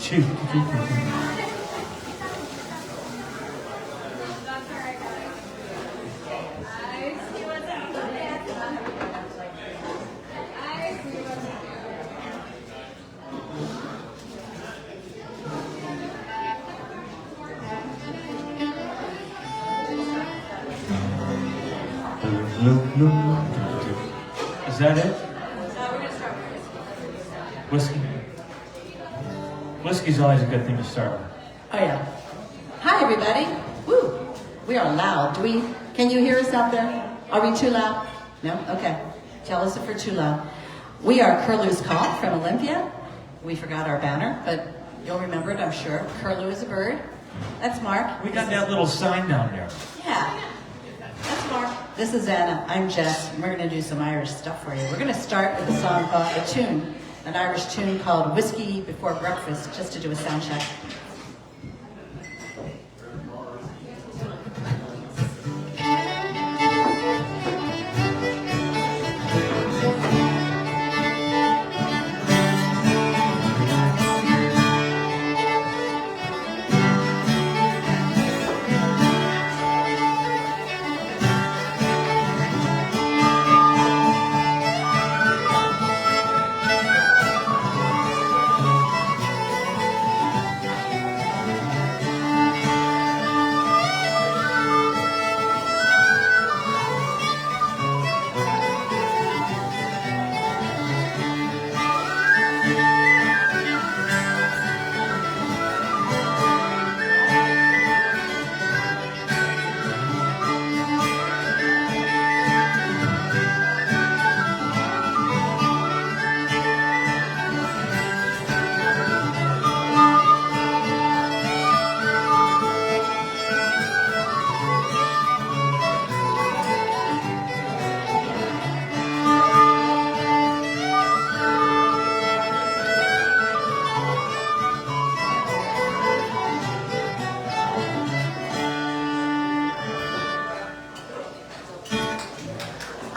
Shoot. Is that it? Whiskey. Whiskey's always a good thing to start with. Oh yeah. Hi everybody. Woo. We are loud. Can you hear us out there? Are we too loud? No? Okay. Tell us if we're too loud. We are Curlew's Call from Olympia. We forgot our banner, but you'll remember it, I'm sure. Curlew is a bird. That's Mark. We got that little sign down there. Yeah. That's Mark. This is Anna. I'm Jess. And we're going to do some Irish stuff for you. We're going to start with a song called an Irish tune called Whiskey Before Breakfast, just to do a sound check.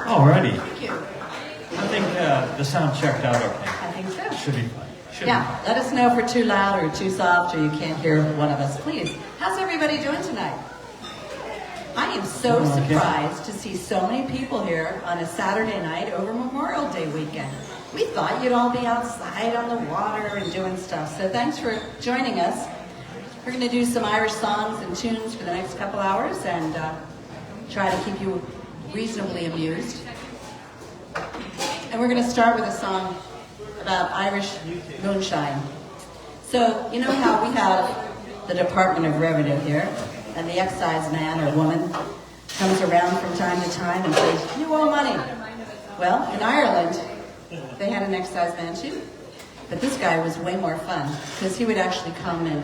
Alrighty. Thank you. I think the sound checked out okay. I think so. Should be fine. Yeah, let us know if we're too loud or too soft or you can't hear one of us, please. How's everybody doing tonight? I am so surprised to see so many people here on a Saturday night over Memorial Day weekend. We thought you'd all be outside on the water and doing stuff, so thanks for joining us. We're going to do some Irish songs and tunes for the next couple hours and try to keep you reasonably amused. And we're going to start with a song about Irish moonshine. So, you know how we have the Department of Revenue here, and the excise man or woman comes around from time to time and says, "You owe money." Well, in Ireland, they had an excise man too. But this guy was way more fun, because he would actually come and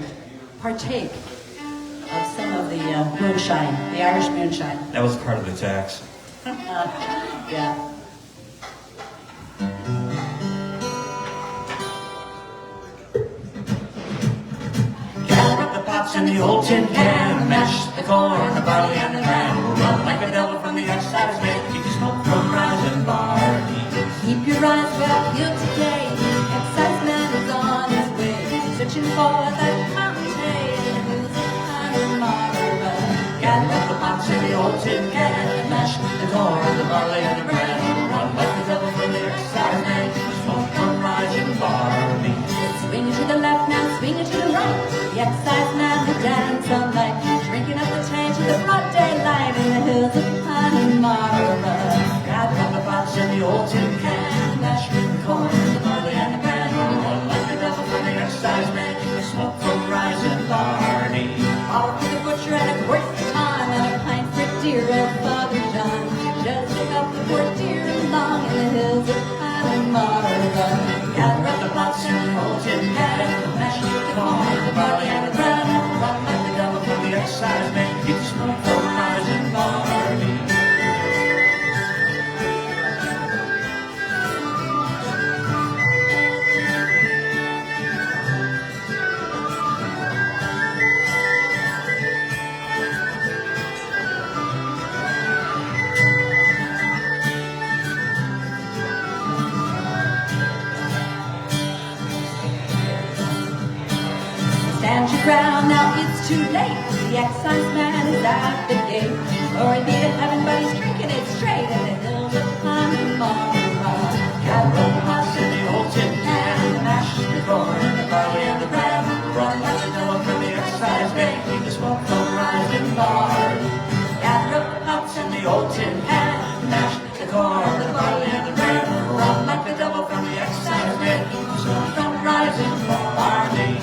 partake of some of the moonshine, the Irish moonshine. That was part of the tax. Yeah. Gather up the pots and the old tin can, mash the corn, the barley and the bran. We'll run like a devil from the excise man, keep the smoke from rising barley. Keep your eyes well peeled today. The excise man is on his way, searching for that fountain who's kind of marvelous. Gather up the pots and the old tin can, mash the corn, the barley and the bran. We'll run like the devil from the excise man, keep the smoke from rising barley. Swing it to the left now, swing it to the right. The excise man will dance all night, drinking up the tank to the broad daylight in the hills of Connemara. Gather up the pots and the old tin can, mash the corn, the barley and the bran. We'll run like the devil from the excise man, keep the smoke from rising barley. All for the butcher and a quart for time, and a pint for dear old Father John. Just pick up the poor deer along in the hills of Connemara. Gather up the pots and the old tin can, mash the corn, the barley and the bran. Run like the devil from the excise man, keep the smoke from rising barley. ground, now it's too late. The excise man is at the gate. Glory be to heaven, but he's drinking it straight. And the hills of London bar run. Cattle house in the old tin can, mash the corn, the barley and the bran. Run like the devil from the excise bank, keep the smoke from rising bar. Gather up the pups in the old tin can, mash the corn, the barley and the bran. Run like the devil from the excise bank, keep the smoke from rising barley.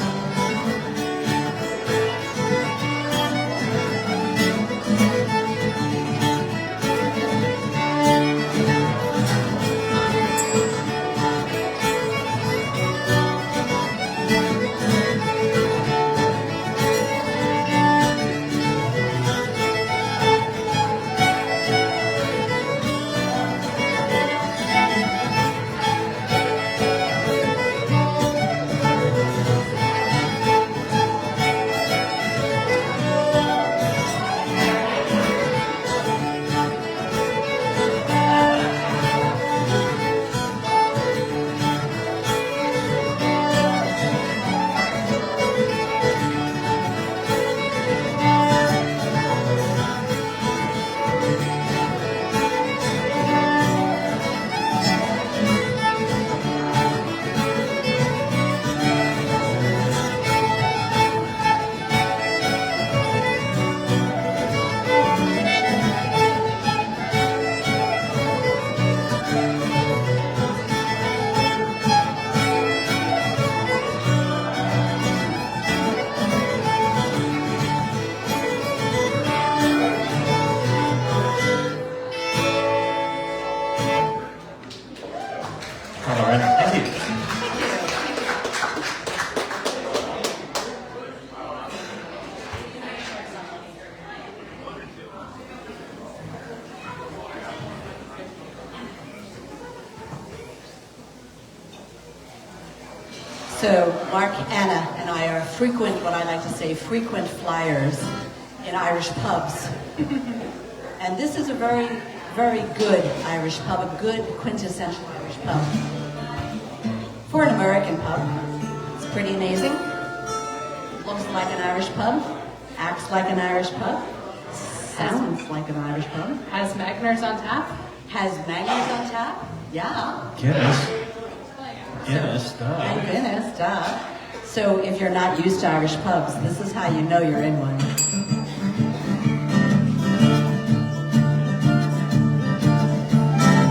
All right, thank you. So Mark, Anna, and I are frequent, what I like to say, frequent flyers in Irish pubs. And this is a very, very good Irish pub, a good quintessential Irish pub. For an American pub, it's pretty amazing. Looks like an Irish pub, acts like an Irish pub, sounds like an Irish pub. Has Magners on tap? Has Magners on tap? Yeah. Guinness. Guinness, duh. Thank goodness, duh. So if you're not used to Irish pubs, this is how you know you're in one.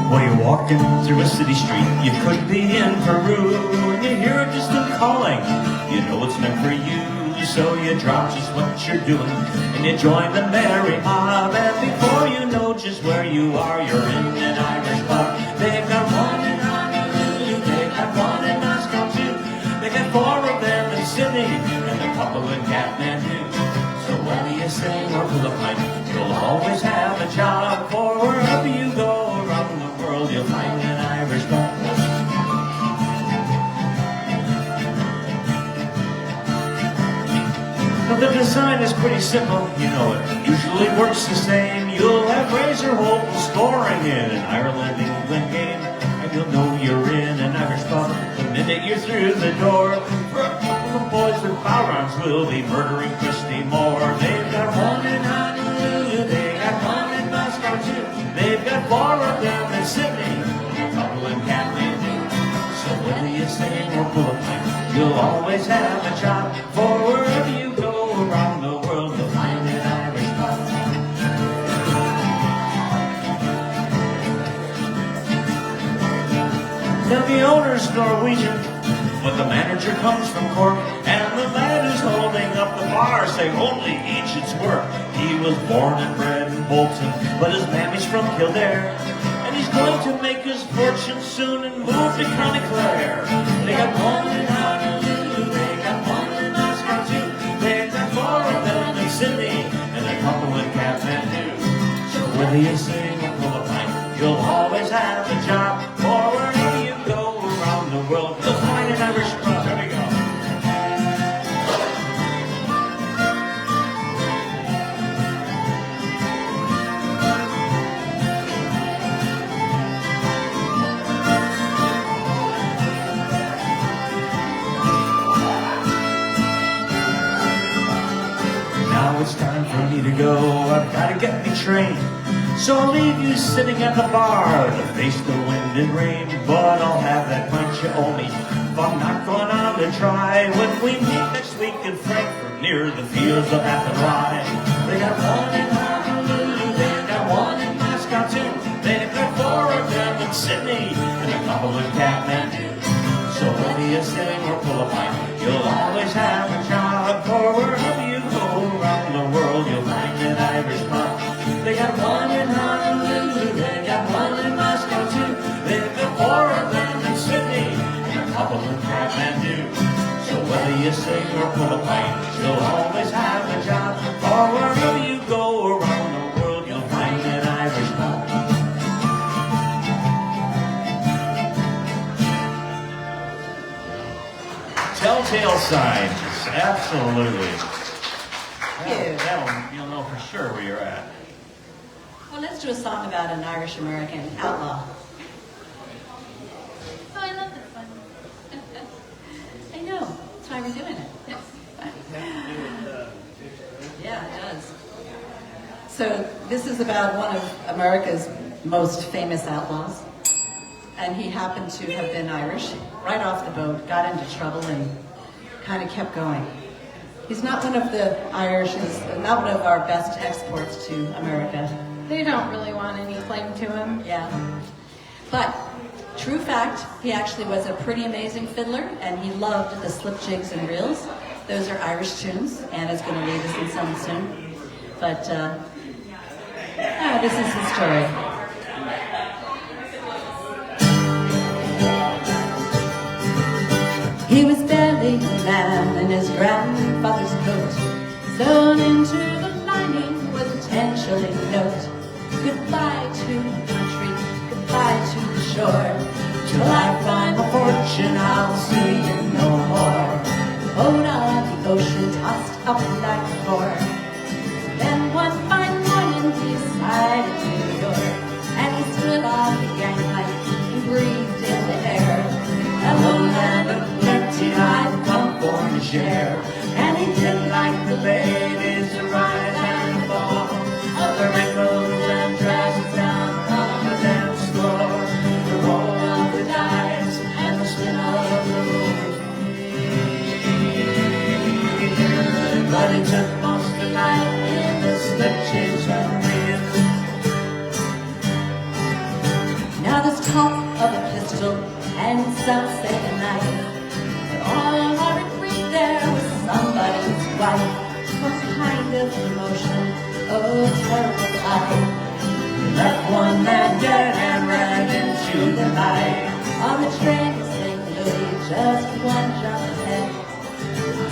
Well, you're walking through a city street, you could be in Peru, and you hear a distant calling, you know it's meant for you, so you drop just what you're doing, and you join the merry mob, and before you know just where you are, you're in an Irish pub. They've got one in Honolulu, they've got one in Moscow too, they got four of them in Sydney, and a couple in Kathmandu. So whether you sing or pull a pint, you'll always have a job, for wherever you go around the world, you'll find an Irish pub. But the design is pretty simple, you know it usually works the same. You'll have Razor Holt scoring in an Ireland-England game, and you'll know you're in an Irish pub the minute you're through the door. For a couple of boys with bowrons will be murdering Christy Moore. They've got one in Honolulu, they got one in Moscow too. They've got four of them in Sydney, a couple in Kathmandu. So whether you sing or pull a pint, you'll always have a job, for wherever you go around the world, you'll find an Irish pub. Now the owner's Norwegian, but the manager comes from Cork, and the lad who's holding up the bar say only each its work. He was born and bred in Bolton, but his mammy's from Kildare, and he's going to make his fortune soon and move to County Clare. They got one in Honolulu, they got one in Moscow too, they got four of them in Sydney, and a couple in Kathmandu. So whether you sing or pull a pint, you'll always have a job, for wherever you go around the world, you'll find an Irish pub. There we go. I've got to get me trained. So I'll leave you sitting at the bar to face the wind and rain. But I'll have that pint you owe me if I'm not going on to try. When we meet next week in Frankfurt near the fields of Athenry. They got one in Honolulu, they got one in Moscow too. They've got 4 of them in Sydney and a couple in Kathmandu. So whether you sing or pull a pint, you'll always have a job. For wherever you go around the world, you'll find an Irish pub. They got one in Honolulu, they got one in Moscow too. They've got 4 of them in Sydney and a couple in Kathmandu. So whether you sing or pull a pint, you'll always have a job. For wherever you go around the world, you'll find an Irish pub. Telltale signs, absolutely. That'll, you'll know for sure where you're at. Well, let's do a song about an Irish-American outlaw. Oh, I love this one. I know, that's why we're doing it. Yeah, it does. So this is about one of America's most famous outlaws. And he happened to have been Irish, right off the boat, got into trouble and kind of kept going. He's not one of the Irish's, not one of our best exports to America. They don't really want any claim to him. Yeah. But, true fact, he actually was a pretty amazing fiddler, and he loved the slip jigs and reels. Those are Irish tunes. Anna's going to lead us in some soon. But, this is his story. He was barely a man in his grandfather's coat. Sewn into the lining was a 10-shilling note. Goodbye to the country, goodbye to the shore. Till I find my fortune, I'll see you no more. The boat on the ocean tossed up like before. Then one fine morning he sighted New York, and he stood on the gangplank and breathed in the air. Hello, land of plenty, I've come for my share. And he did like the ladies to rise and fall, of the wrinkles and dresses down on the dance floor, the roll of the dice and the spin of the wheel. But he took most of the night in the slip jigs and reels. Now there's talk of a pistol and some say a knife, but all I agreed there was somebody's wife. What kind of emotion, oh terrible life. He left one man dead and ran into the night. On the train to St. Louis, just one jump ahead.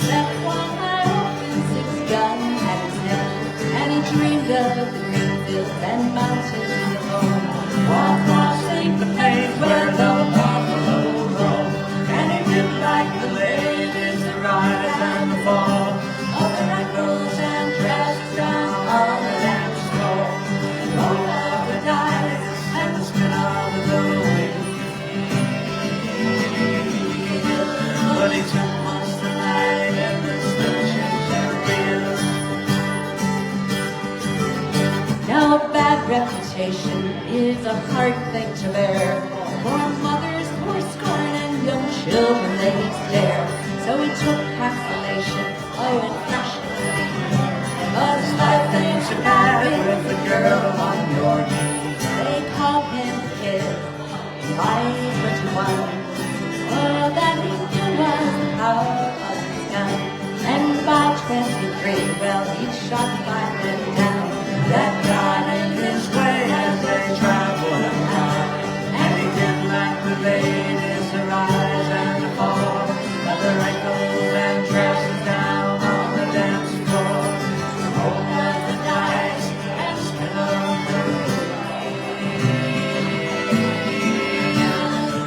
Left one eye open, 6-gun at his head, and he dreamed of the green fields and mountains of home. Walk crossing the plains where the buffalo roam, and he did like the ladies, the rise and the fall, of the wrinkles and dresses down on the dance floor, and roll of the dice and the spin of the wheel. But he took most of the night in the slip jigs and reels. Now a bad reputation is a hard thing to bear, for mothers poor scorn and young children they stare. So he took consolation, oh, in fashion. But his life ain't so bad with a girl on your knee. They call him the kid, by 21. All that he knew was the power of his gun. And by 23, well, he shot 5 men down. That got in his way as they traveled around. And he did like the ladies, the rise and the fall, of the wrinkles and dresses down on the dance floor, the roll of the dice and spin of the wheel.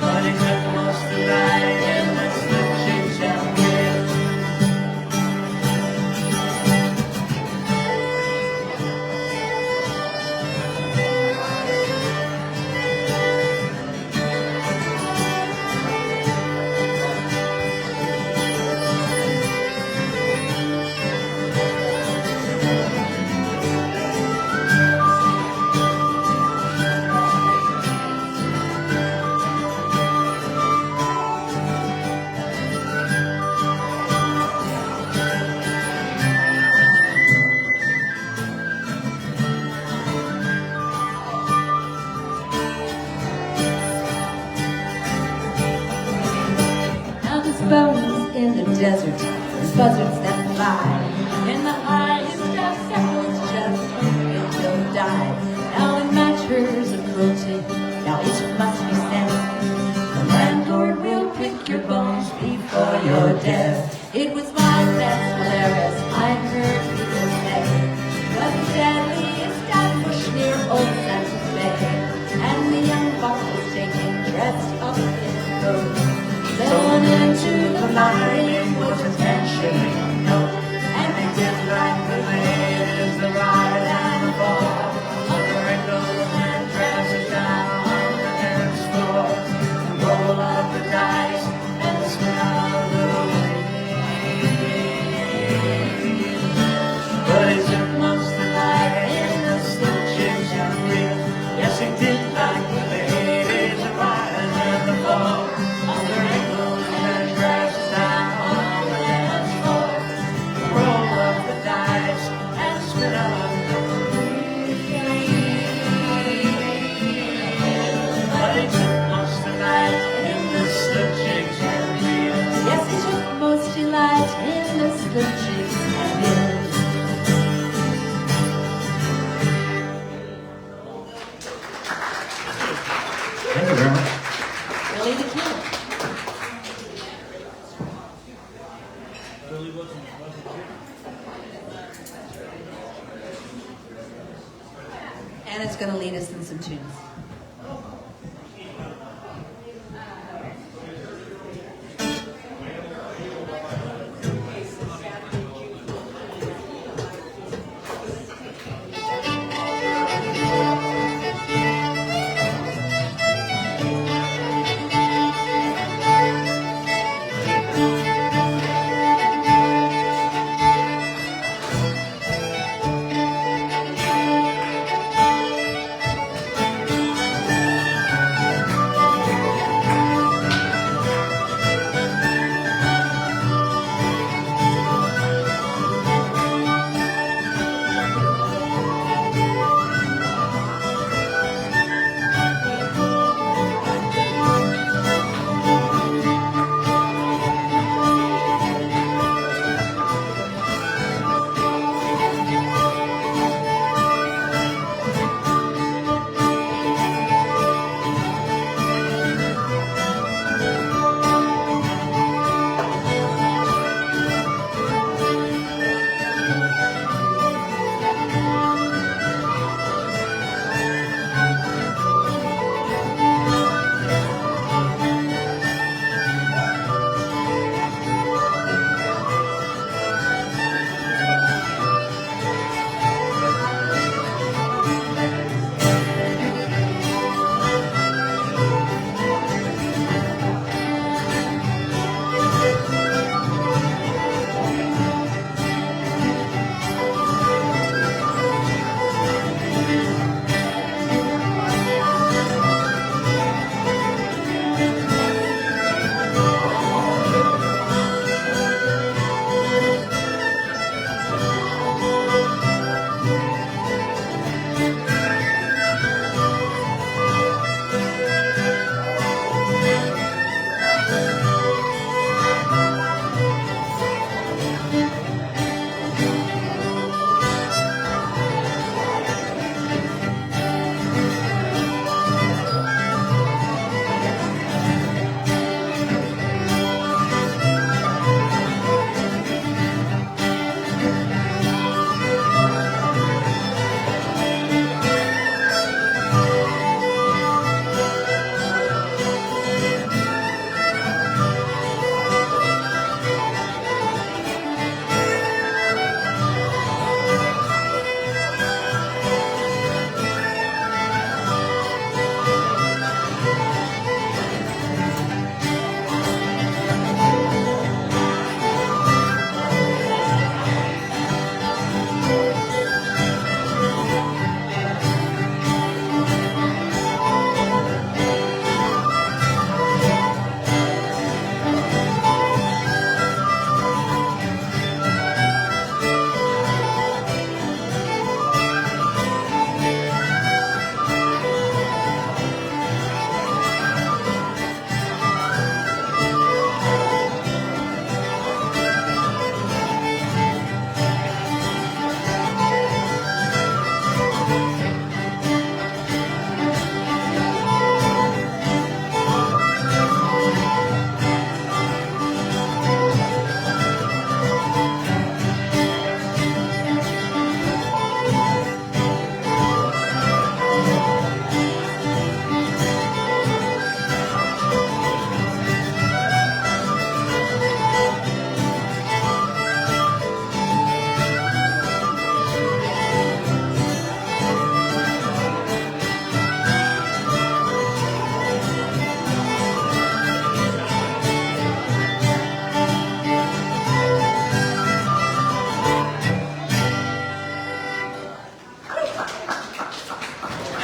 But he took most of the night in the slip jigs and reels. buzzards that fly in the highest of sepals, just until die. Now in matters of cruelty, now it must be said, the landlord will pick your bones before you're dead. It was wild and hilarious, I heard people say, was the deadliest ambush near old Santa Fe. And the young buck was taken dressed up in clothes, thrown into the mine was intentionally known. And they did like the ladies, the ride and the fall, on the wrinkles and dresses down on the dance floor, and roll up the dice and the smell of the weed. But he took most delight in the slim chicks and real. Yes, he did like the ladies, the ride and the fall, on the wrinkles and dresses down on the dance floor, roll up the dice and spin up the wheel. But he took most delight in the slim chicks and real. Yes, he took most delight in the slim chicks and real. Thank you very much. Billy the Kid. And it's going to lead us in some tunes.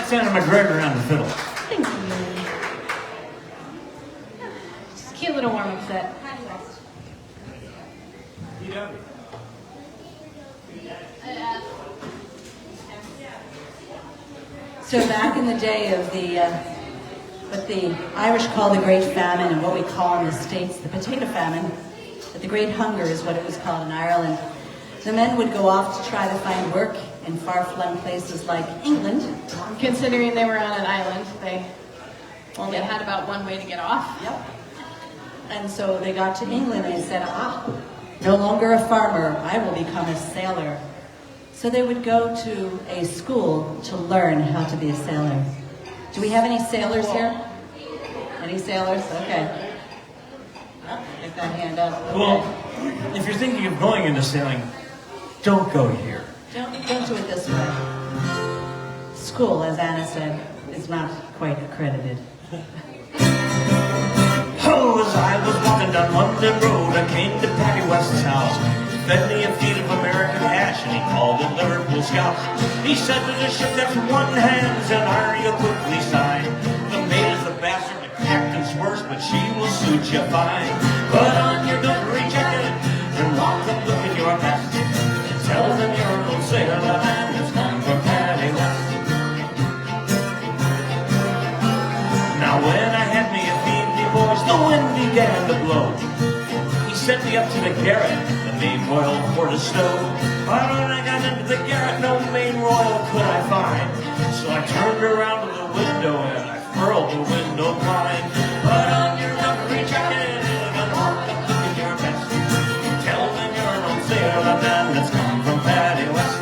That's Anna McGregor on the fiddle. Thank you. Just a cute little warm-up set. So back in the day of what the Irish call the Great Famine and what we call in the States the potato famine, but the Great Hunger is what it was called in Ireland, the men would go off to try to find work in far-flung places like England. Considering they were on an island, they only Yep. had about one way to get off. Yep. And so they got to England and they said, no longer a farmer, I will become a sailor. So they would go to a school to learn how to be a sailor. Do we have any sailors here? Any sailors? Okay. Get that hand up. Okay. Well, if you're thinking of going into sailing, don't go here. Don't do it this way. School, as Anna said, is not quite accredited. Oh, as I was walking down London Road, I came to Patty West's house. Fed me a feed of American hash, and he called it Liverpool Scouts. He said to the ship that's one hands, and iron you quickly sign. The maid is the bastard, the captain's worse, but she will suit you fine. Put on your dungaree jacket, and walk up looking your best. And tell them you're an old sailor man that's come from Patty West. Now when I had me a feed, me boys, the wind began to blow. He sent me up to the garret, the main royal for the stove. But when I got into the garret, no main royal could I find. So I turned around to the window and I furled the window blind. Put on your dungaree jacket and walk up looking your best. Tell them you're an old sailor man that's come from Patty West.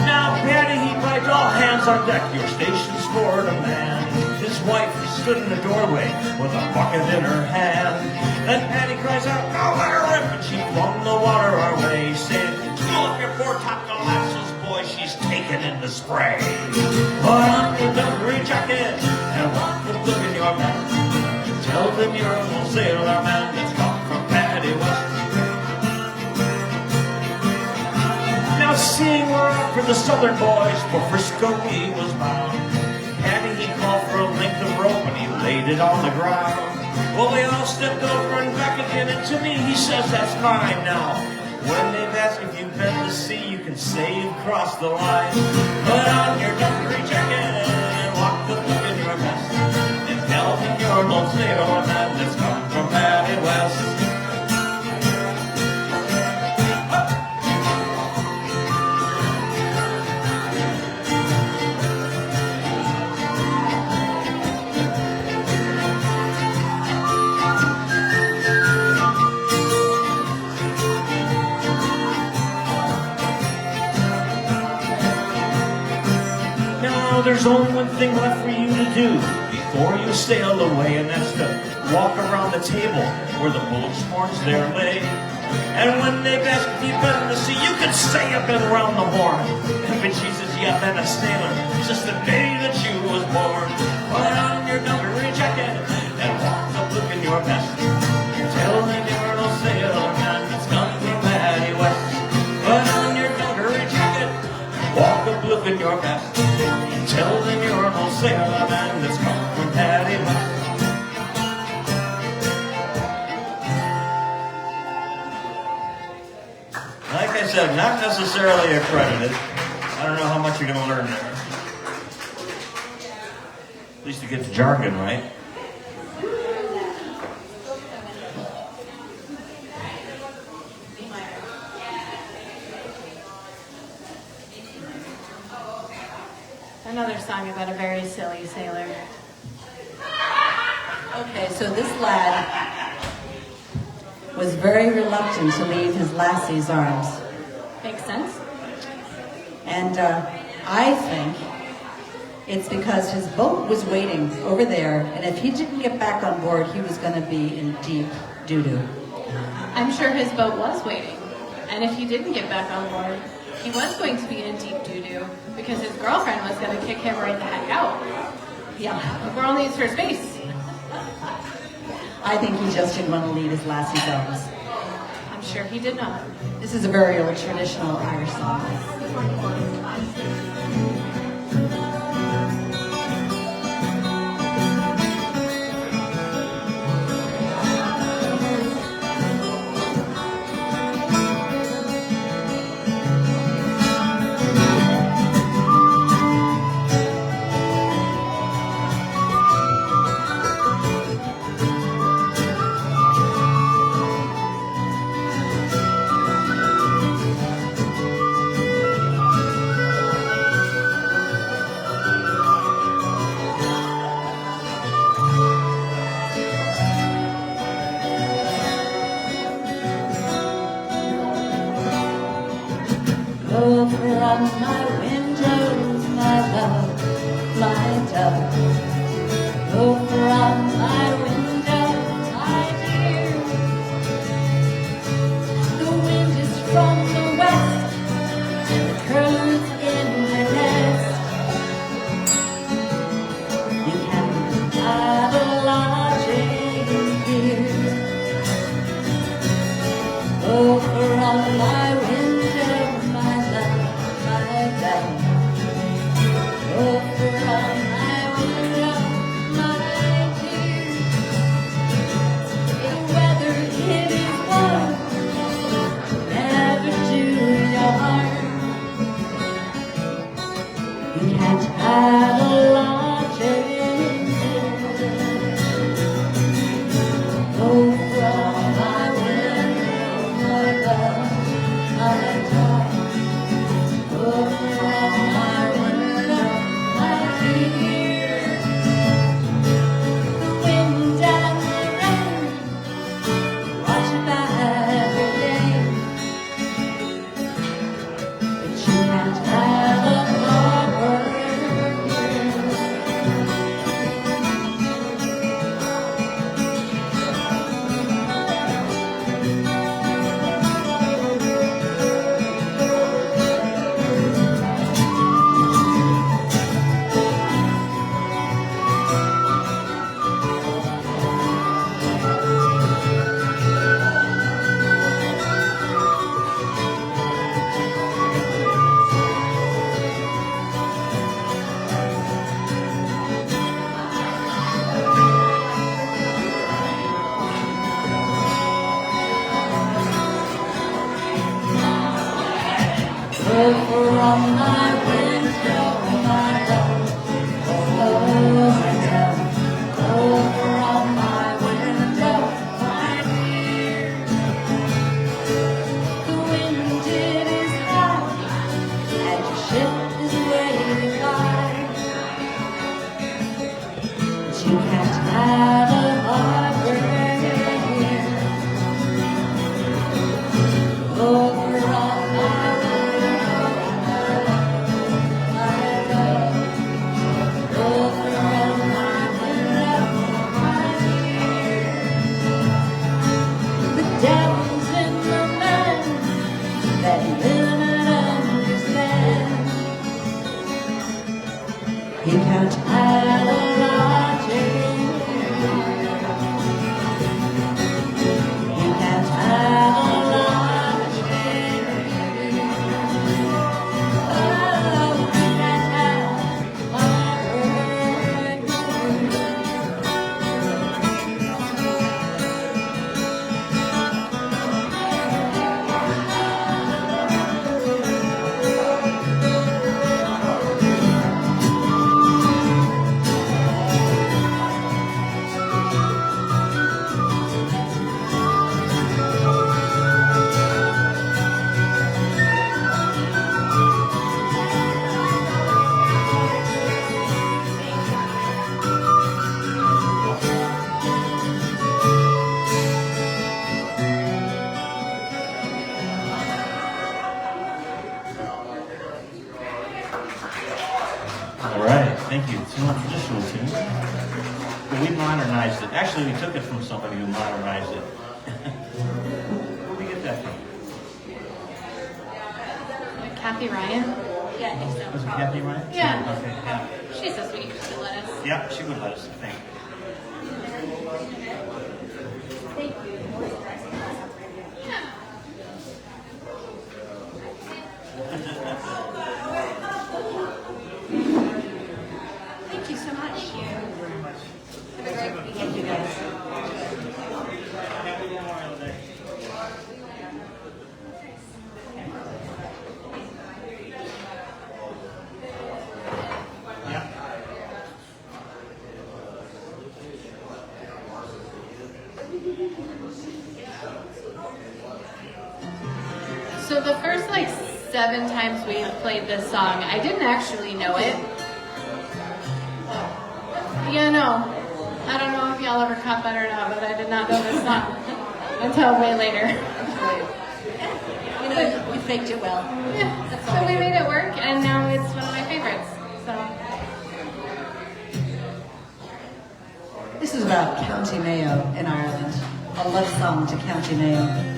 Now Patty, he piped, all hands on deck, your station's for a man. His wife stood in the doorway with a bucket in her hand. Then Patty cries out, "Now let her rip!" And she flung the water our way, saying, "Pull up your foretop glasses, boy, she's taken in the spray. Put on your dungaree jacket and walk the look in your best. Tell them you're a old sailor man that's come from Patty West." Now seeing we're out for the southern boys, for Frisco he was bound. Patty, he called for a length of rope and he laid it on the ground. Well, they all stepped over and back again, and to me he says, "That's fine now. When they've asked if you've been to sea, you can say you've crossed the line. Put on your dungaree jacket and walk the look in your best. And tell them you're an old sailor man that's come from Patty West." There's only one thing left for you to do before you sail away, and that's to walk around the table where the bullocks horns there lay. And when they've asked if you've been to sea, you can say you've been around the horn. But she says, "Yeah, been a sailor since the day that you was born." Put on your dungaree jacket and walk the look in your best. Tell them you're an old sailor man that's come from Patty West. Put on your dungaree jacket, walk the look in your best. Tell them you're an old sailor man that's come from Patty West. Like I said, not necessarily accredited. I don't know how much you're going to learn there. At least you get the jargon right. Another song about a very silly sailor. Okay, so this lad was very reluctant to leave his lassie's arms. Makes sense. And I think it's because his boat was waiting over there, and if he didn't get back on board, he was going to be in deep doo-doo. I'm sure his boat was waiting. And if he didn't get back on board, he was going to be in deep doo-doo because his girlfriend was going to kick him right the heck out. Yeah, The girl needs her space. I think he just didn't want to leave his lassie's arms. I'm sure he did not. This is a very old traditional Irish song. Over on my windows, my love, my dove. Over on my windows, my dear. The wind is from the west, and the curlew's in the nest. You can have a lodging here. Over on my window, over on my window, my dear. The weather, it is warm, never do you harm. You can't have a lodging here. Over on my window, my love, my darling. Over on my window, my dear. The wind and the rain watch about every day, but you can't have a harbor here. Over on my window, my love, oh my love. Over on my window, my dear. The wind, it is high, and your ship is waiting by. But you can't have a harbor here. Over on my devils in the men that limit understand. He can't have a lodging. He can't have a lodging. Oh, he can't have a lodging. All right, thank you. It's not a traditional tune, but we modernized it. Actually, we took it from somebody who modernized it. Where'd we get that from? Kathy Ryan? Yeah, I think so. Was it Kathy Ryan? Yeah. Okay, yeah. She's so sweet. She'll let us. Yeah, she would let us, I think. Yeah. 7 times we've played this song. I didn't actually know it. Yeah, no. I don't know if y'all ever caught that or not, but I did not know this song until way later. You know, you faked it well. Yeah, so we made it work, and now it's one of my favorites. So. This is about County Mayo in Ireland. A love song to County Mayo.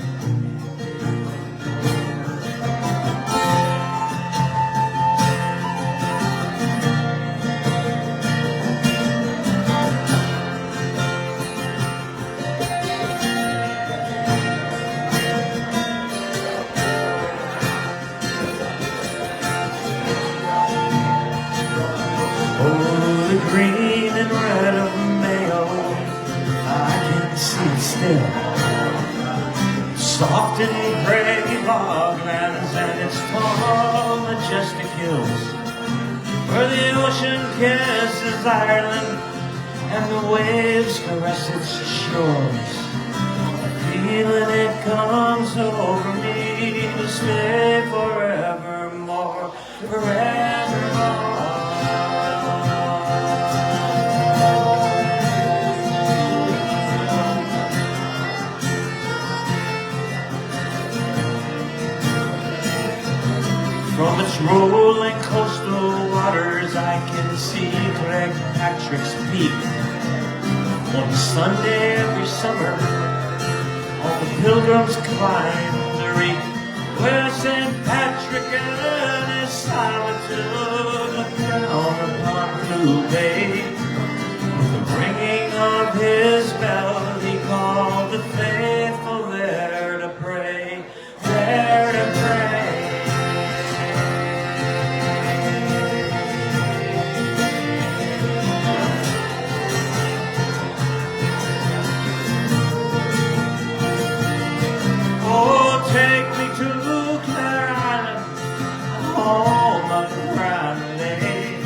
Green and red of Mayo, I can see it still. Soft and craggy boglands and its tall, majestic hills, where the ocean kisses Ireland and the waves caress its shores. The feeling it comes over me to stay forevermore, forevermore. From its rolling coastal waters I can see Craig Patrick's Peak. One Sunday every summer all the pilgrims climb the reef, where St. Patrick and his solitude look down upon Blue Bay. With the ringing of his bell he called the faithful there to pray, there to pray. Take me to Clare Island, home of the brown lake,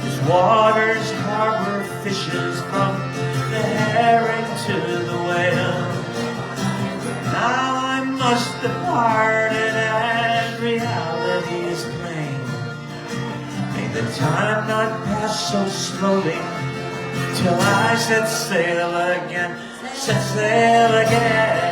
whose waters harbor fishes from the herring to the whale. Now I must depart, and reality is plain. May the time not pass so slowly till I set sail again, set sail again.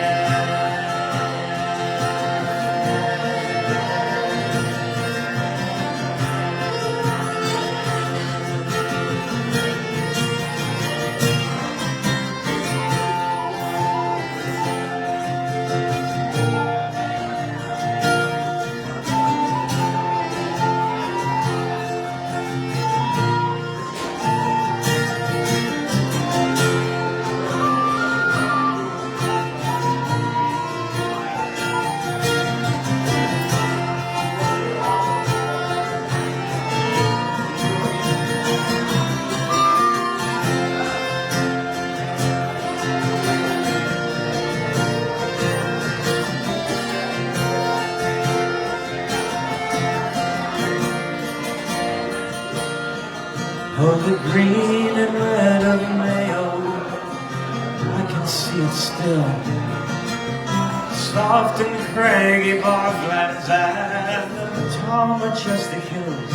Oh, the green and red of Mayo, I can see it still. Soft and craggy boglands and the tall majestic hills,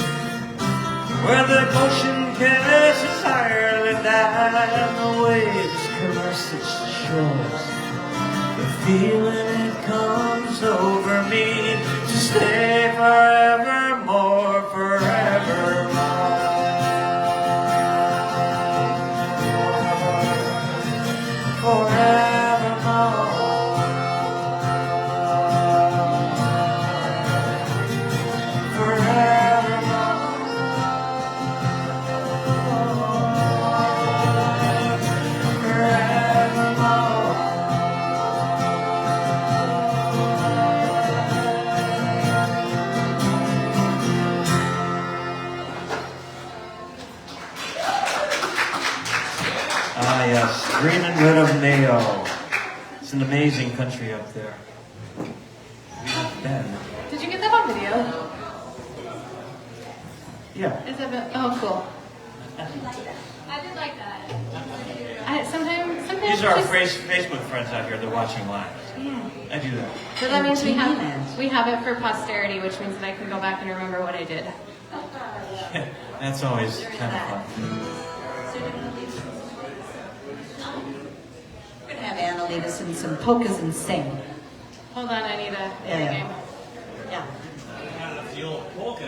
where the ocean kisses Ireland and the waves caress its shores. The feeling it comes over me to stay forevermore, forevermore. Ah, yes, green and red of Mayo. It's an amazing country up there. We've been. Did you get that on video? Yeah. Is it? Oh, cool. I did like that. Sometimes These are our just- Facebook friends out here. They're watching live. Yeah. I do that. So that means we have Disneyland. it for posterity, which means that I can go back and remember what I did. That's always kind of fun. We're gonna have Anna lead us in some polkas and sing. Hold on, I need a Yeah. game. Yeah. The old polka.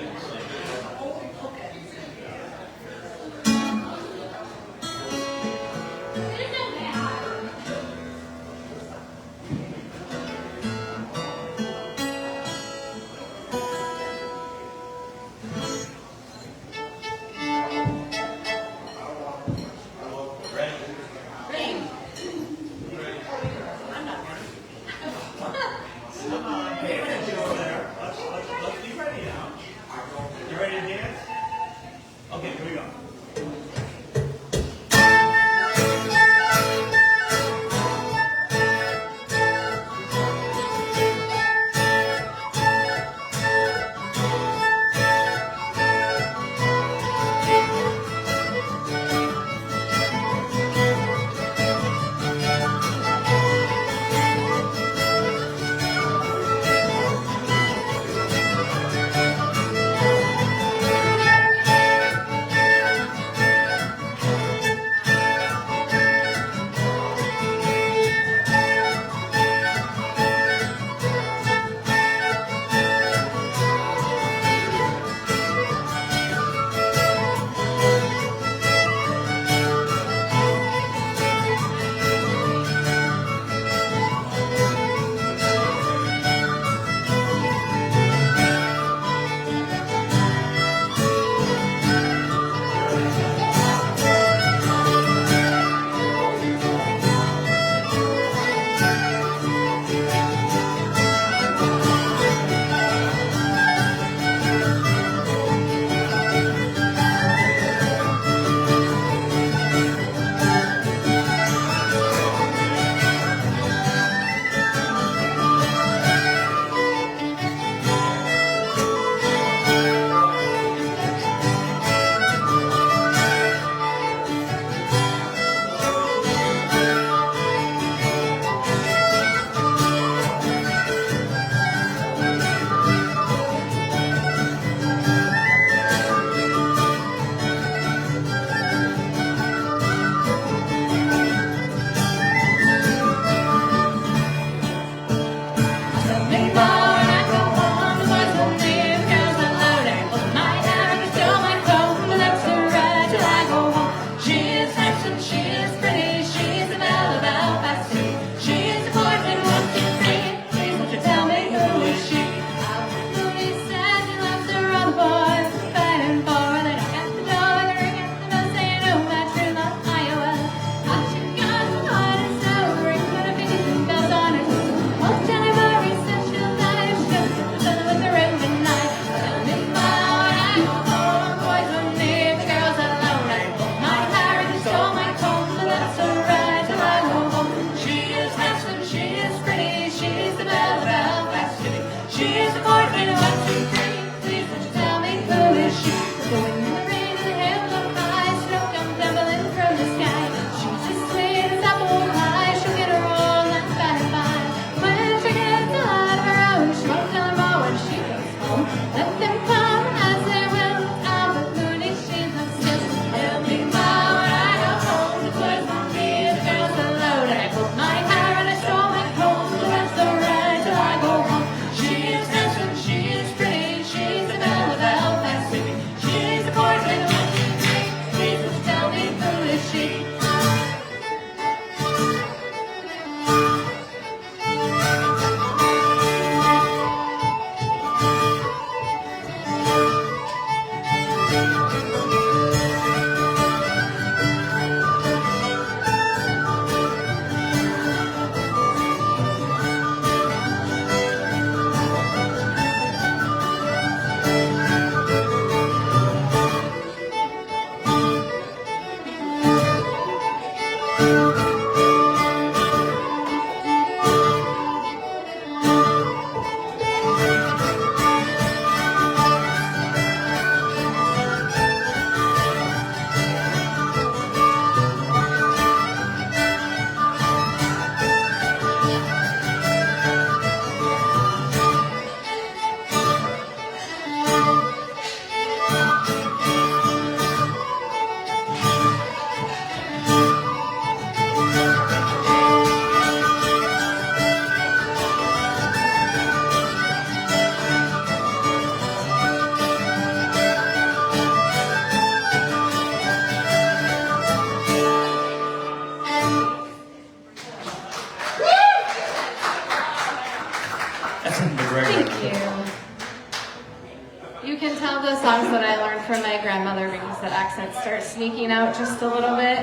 You can tell the songs that I learned from my grandmother because that accent starts sneaking out just a little bit.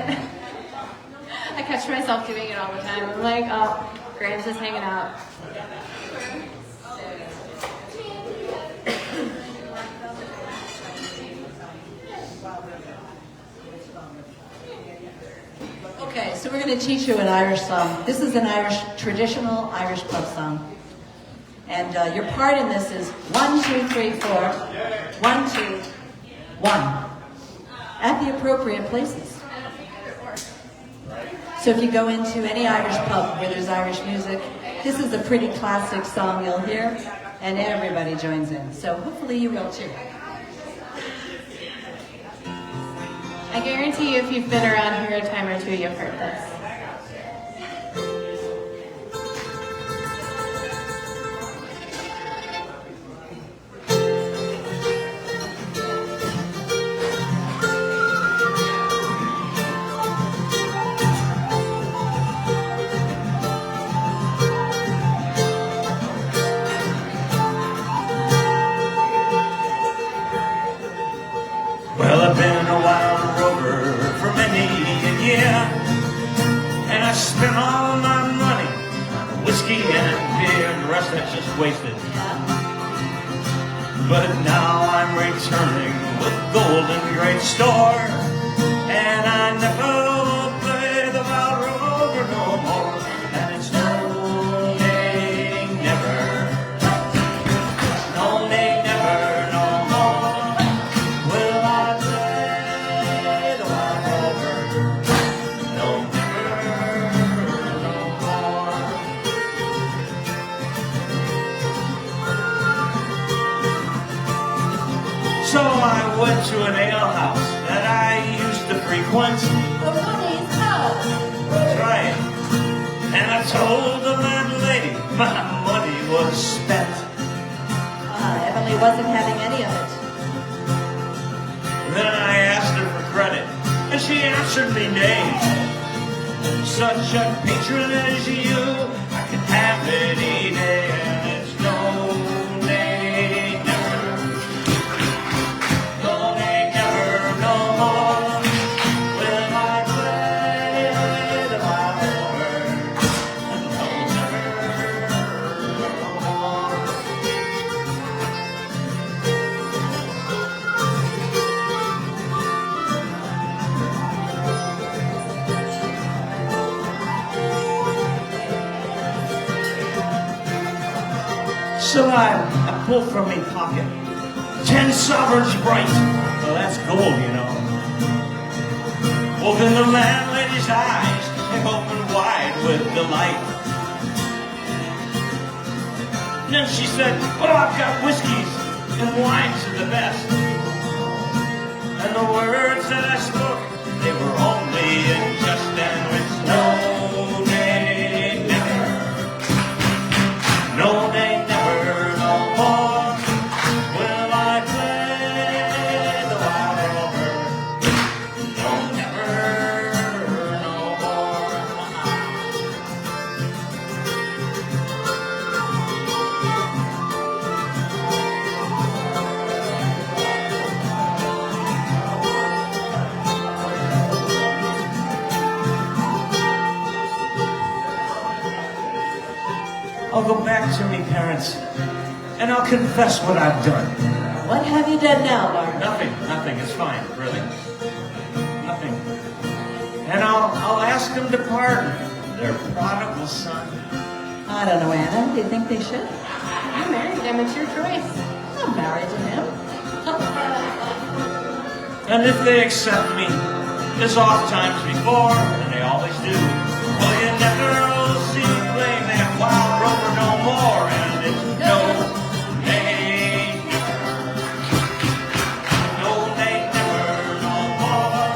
I catch myself doing it all the time. I'm like, oh, Grams is hanging out. Okay, so we're going to teach you an Irish song. This is an traditional Irish pub song. And your part in this is 1, 2, 3, 4. 1, 2, 1. At the appropriate places. So if you go into any Irish pub where there's Irish music, this is a pretty classic song you'll hear, and everybody joins in. So hopefully you will too. I guarantee you if you've been around here a time or two, you've heard this. Well, I've been a wild rover for many a year, and I spent all my money on whiskey and beer, and the rest that's just wasted. But now I'm returning with gold in great store, and I never will play the wild rover no more, and it's no, nay, never. No, nay, never, no more will I play the wild rover. No, never, no more. So I went to an alehouse that I used to frequent. That's right. And I told the landlady my money was spent. Emily wasn't having any of it. Then I asked her for credit, and she answered me nay. Such a patron as you, I can have any day, and it's no, nay, never. No, nay, never, no more will I play the wild rover. No, never, no more. So I pulled from me pocket 10 sovereigns bright. Well, that's gold, you know. Well, then the landlady's eyes, they opened wide with delight. Then she said, well, I've got whiskeys and wines of the best. And the words that I spoke, they were only in jest, and it's no, nay, never. No, nay, never, no more will I play the wild rover. No, never, no more. I'll go back to me parents, and I'll confess what I've done. What have you done now, Mark? Nothing, it's fine, really. Nothing. And I'll ask them to pardon their prodigal son. I don't know, Anna. Do you think they should? You married him, it's your choice. I'm married to him. And if they accept me, as oft times before, and they always do, well, you never will see me play that wild rover no more, and it's no, nay, never. No, nay, never, no more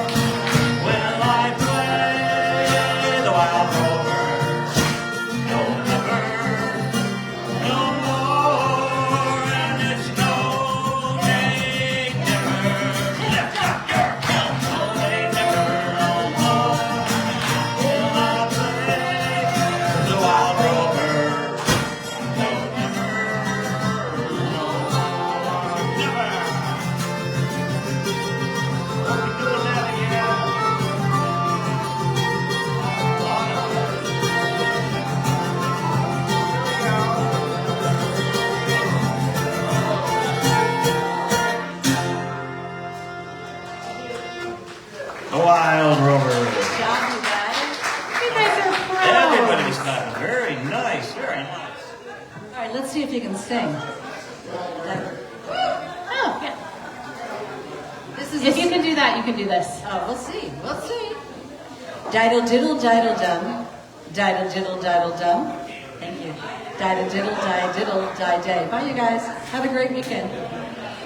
will I play the wild rover. No, never, no more, and it's no, nay, never. Lift up your head. No, nay, never, no more will I play sing. Oh, yeah. This is If you can do that, you can do this. Oh, we'll see. We'll see. Diddle diddle diddle dum. Diddle diddle diddle dum. Thank you. Diddle diddle die day. Bye, you guys. Have a great weekend.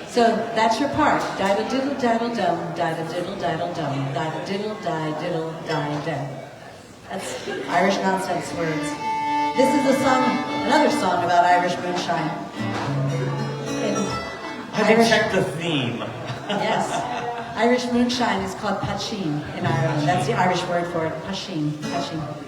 So that's your part. Diddle diddle diddle dum. Diddle diddle diddle dum. Diddle diddle die day. That's Irish nonsense words. This is a song, another song about Irish moonshine. Have you checked the theme? Yes. Irish moonshine is called pasheen in Ireland. That's the Irish word for it. Pasheen. Pasheen.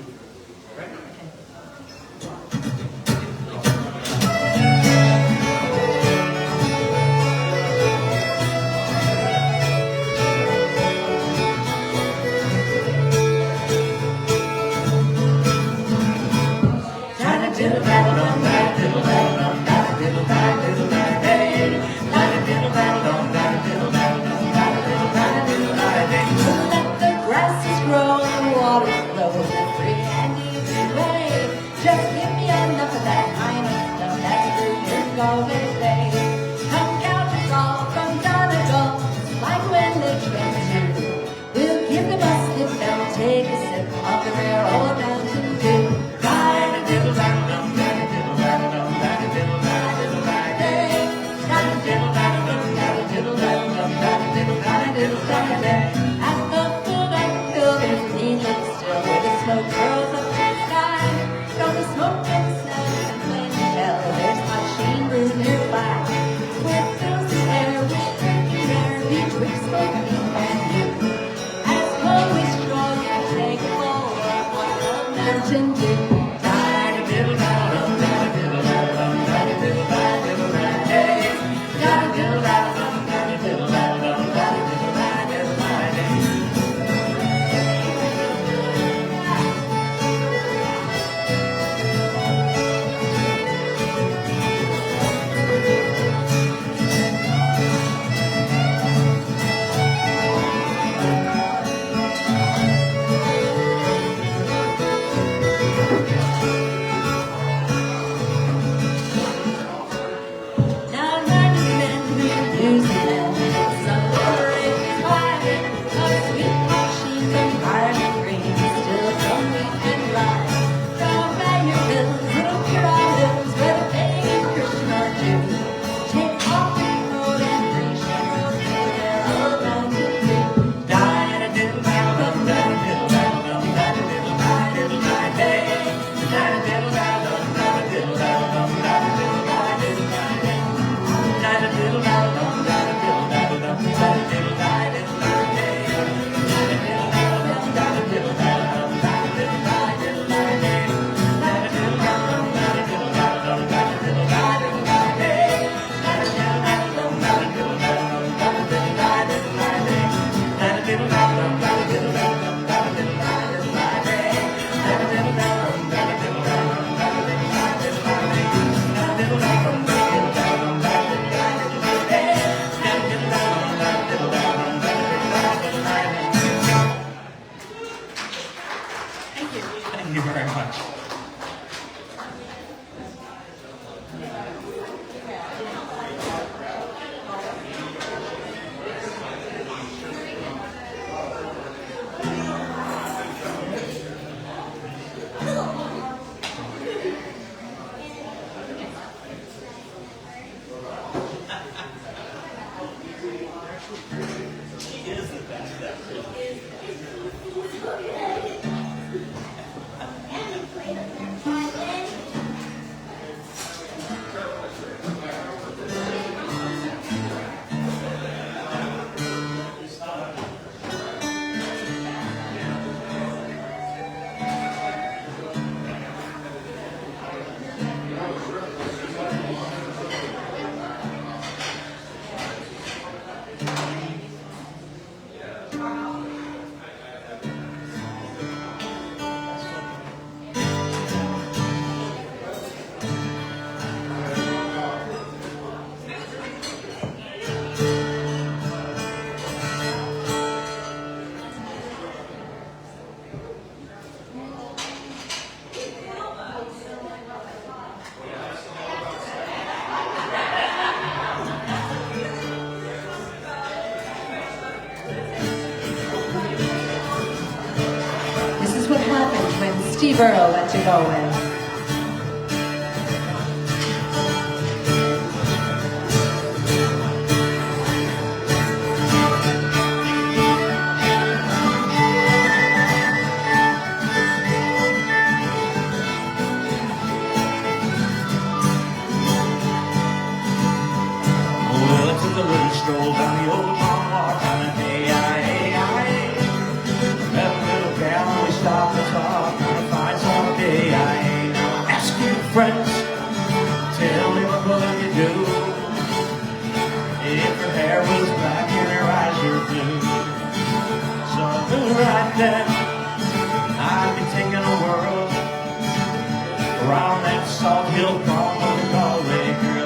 Steve Earle went to go with. Well, I took a little stroll down the old long walk on an A-I-A-I. Met a little gal and we stopped to talk on a fine summer day. Now ask your friends, tell me what will you do if her hair was black and her eyes were blue. So I knew right then I'd be taking a whirl around that Salt Hill prom of the Galway girl.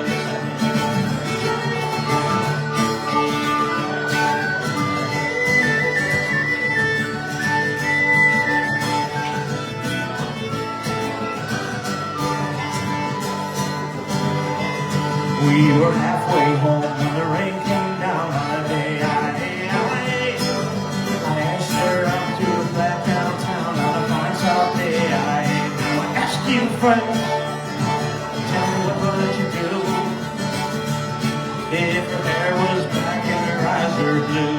We were halfway home when the rain came down on a day. I asked her out to a flat downtown on a fine south day. Now I ask you, friend, tell me what would you do if her hair was black and her eyes were blue?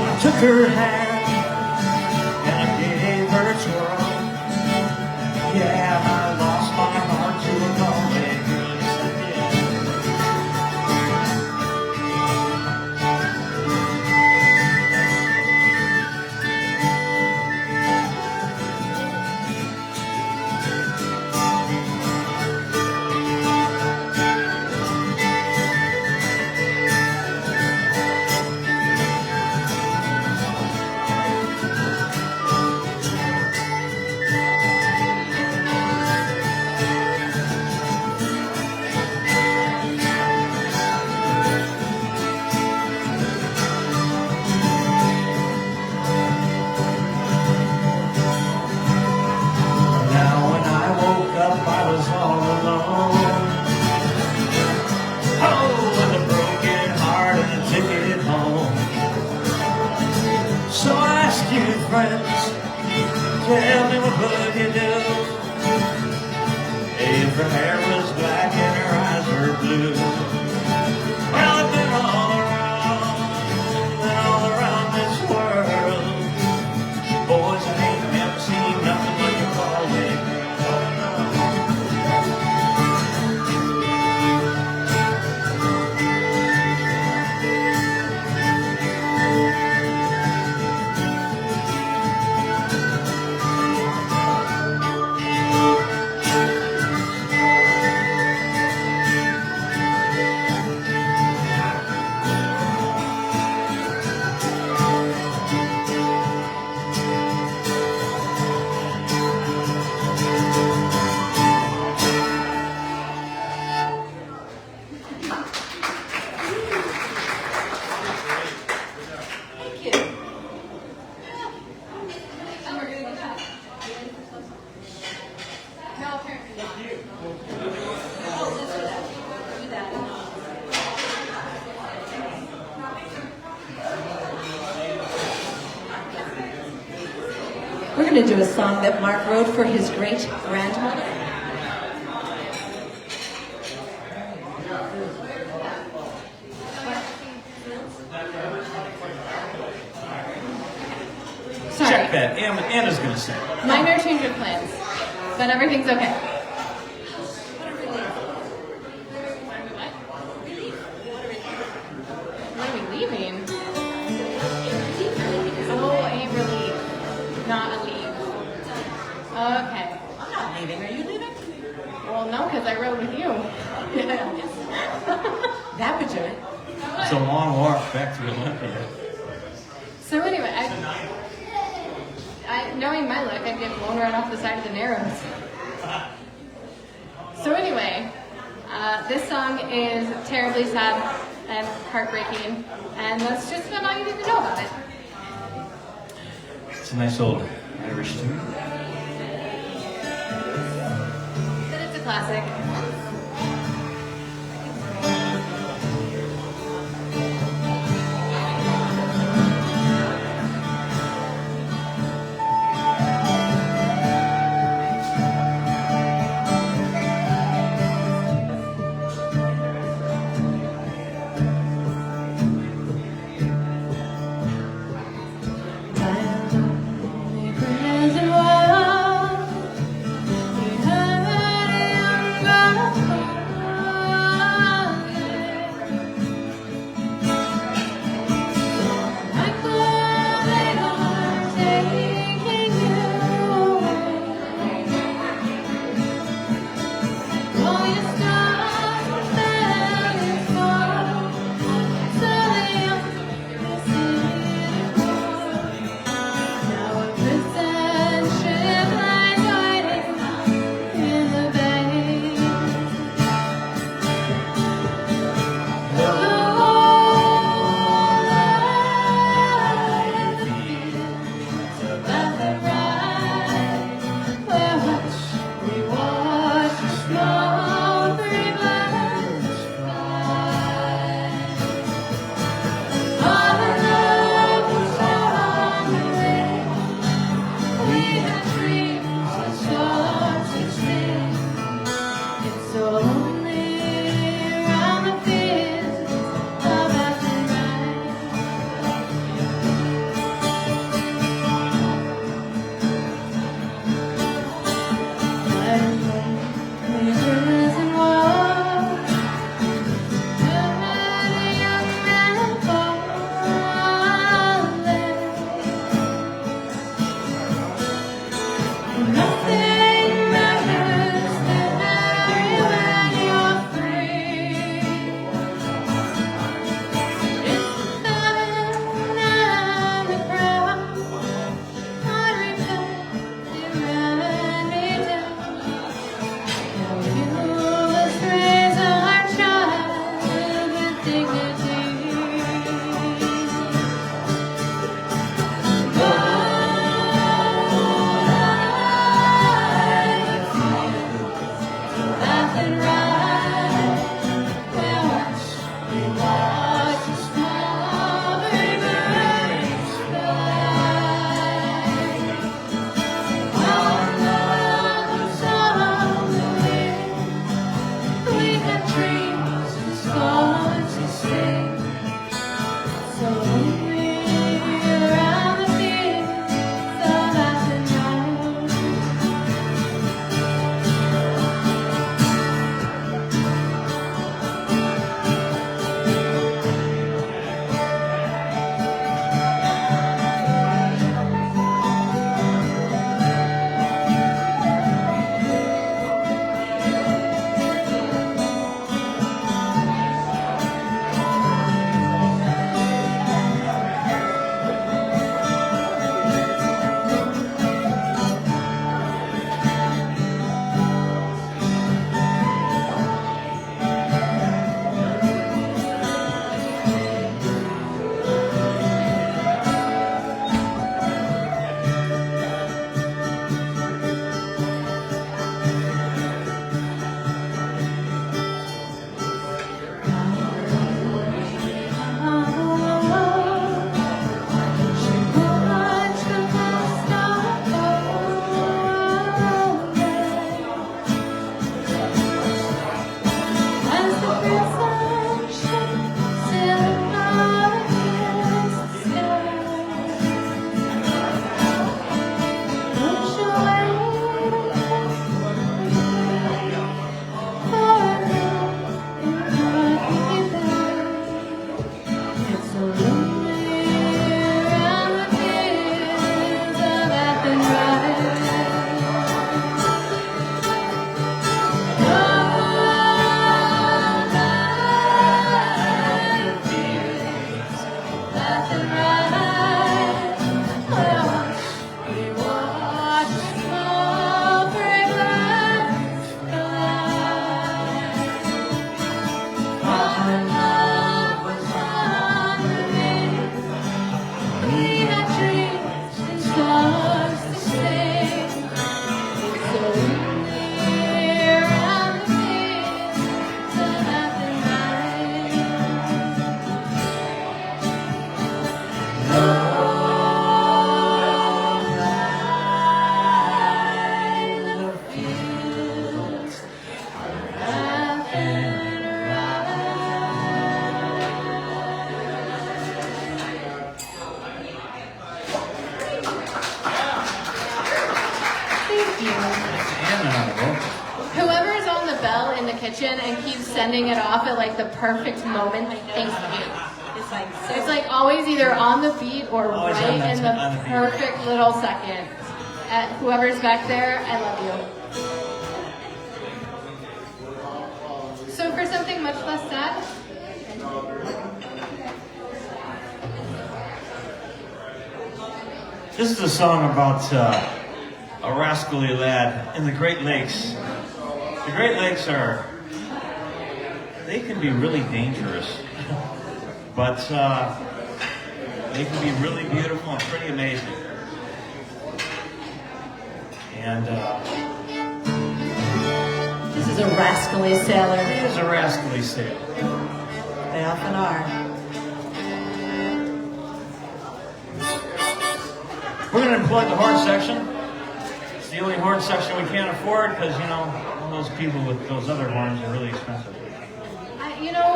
I took her hand and I gave her a twirl. Yeah, I lost my heart to a Galway girl. I was all alone. Oh, with a broken heart and a ticket home. So I ask you, friends, tell me what would you do if her hair was black and her eyes were blue? Well, I've been all around this world. Boys, I ain't never seen nothing like a Galway girl. We're going to do a song that Mark wrote for his great-grandmother. Sorry. Check that. Anna's going to sing. Minor change of plans, but everything's okay. When are we leaving? Oh, a relief, not a leave. Okay. I'm not leaving. Are you leaving? Well, no, because I rode with you. That would do it. It's a long walk back to Olympia. So anyway, knowing my luck, I'd get blown right off the side of the Narrows. So anyway, this song is terribly sad and heartbreaking, and that's just about all you need to know about it. It's a nice old Irish tune. But it's a classic. Whoever's on the bell in the kitchen and keeps sending it off at like the perfect moment, thank you. It's like always either on the beat or Always right on that in on the the beat. perfect little second. Whoever's back there, I love you. So for something much less sad, This is a song about a rascally lad in the Great Lakes. The Great Lakes they can be really dangerous, but they can be really beautiful and pretty amazing. And This is a rascally sailor. it is a rascally sailor. They often are. We're going to employ the horn section. It's the only horn section we can't afford because, all those people with those other horns are really expensive.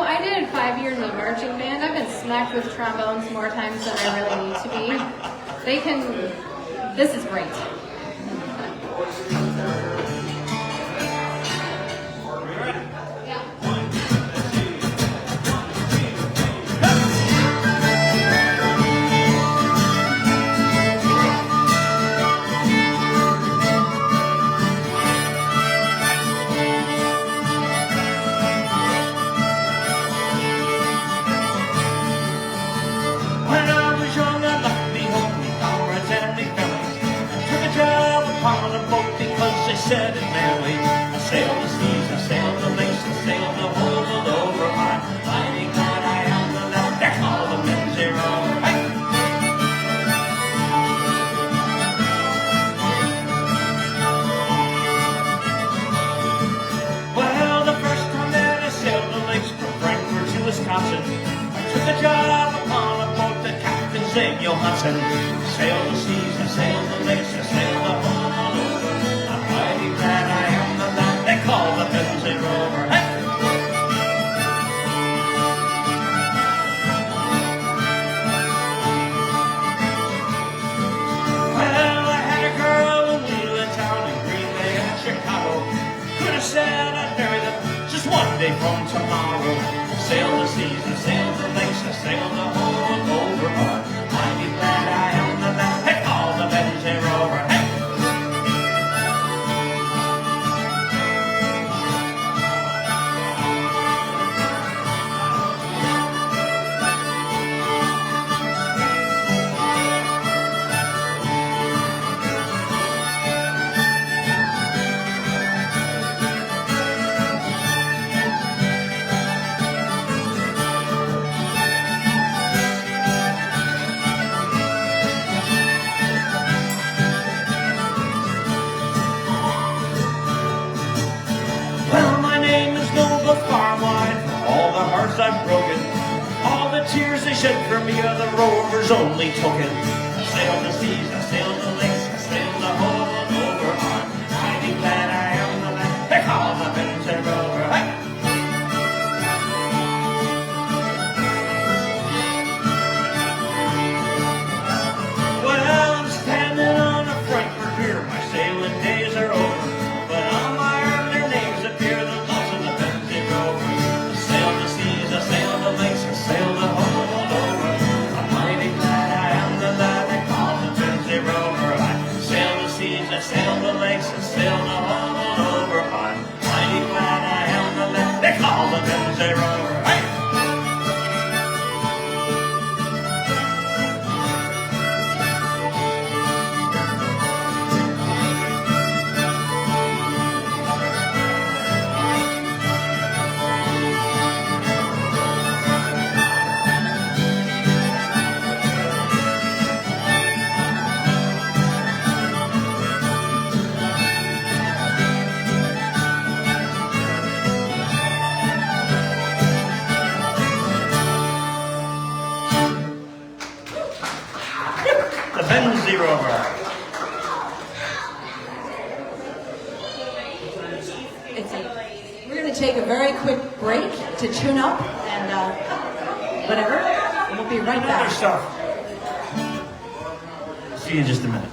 I did 5 years of marching band. I've been smacked with trombones more times than I really need to be. This is great. When I was young, I liked me home, me comrades and me fellas. I took a job upon a boat because they said Wisconsin. I took a job upon a boat that Captain Zig Johansson. Sailed the seas, I sailed the lakes, I sailed the whole all over. I'm mighty glad I am the man they call the Benzie Rover. Hey! Well, I had a girl in Wheeling Town in Green Bay and Chicago. Could have said I'd marry them just one day from tomorrow. Sailed the seas, I sailed the lakes, I sailed the whole over. But mighty glad I am the man they call the Benzie Rover. Hey! Well, my name is Nova Farmline, for all the hearts I've broken, all the tears they shed for me are the rover's only token. I sailed the seas, I sailed the lakes, I sailed the whole over. I'm mighty glad I am the man they call the Benzie Rover. Hey! Well, I'm standing on a Frankfurt pier, my sailing days are over, but on my earth their names appear, the loves of the Benzie Rover. I sailed the seas, I sailed the lakes, I sailed the whole over. I'm mighty glad I am the lad they call the Benzie Rover. I sailed the seas, I sailed the lakes, I sailed the whole over. I'm mighty glad I am the lad they call the Benzie Rover. Hey! The Benzie Rover. We're going to take a very quick break to tune up and whatever. And we'll be right Other back. stuff. See you in just a minute.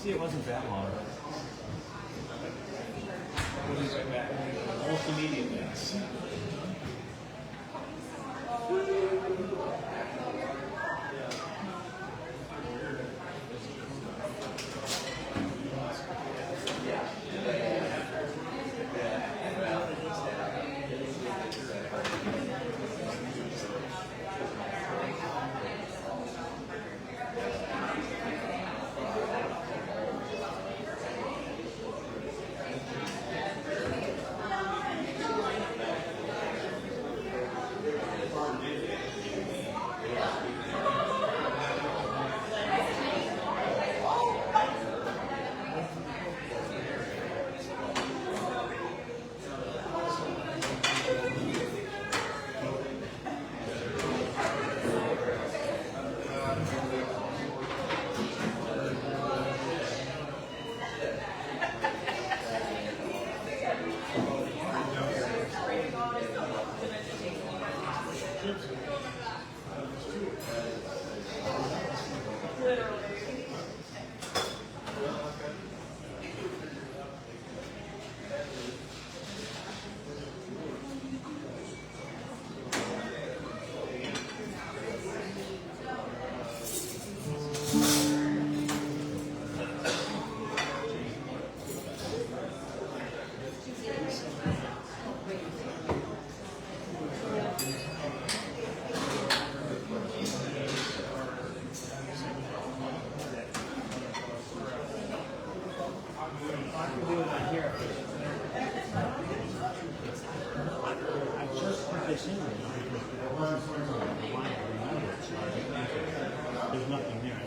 See, it wasn't that long. Almost immediately. There's nothing there.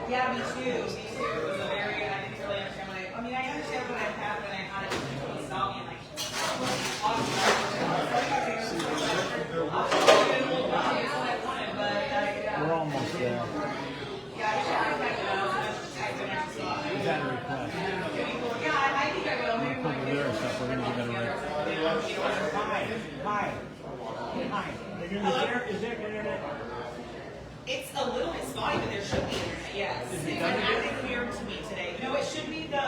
Yeah, me too. Me too. It was a very, I didn't really understand what I mean, I understand what I had when I had it when he saw me and like, We're almost there. Yeah, I should have back it up. Is that a request? Yeah, I think I will. We're Maybe going to put the lyrics up. We're going to give it a request. Hi. Is there internet? it's a little bit spotty, but there should be internet, yes. Is it It done went yet? really clear to me today. No, it should be the,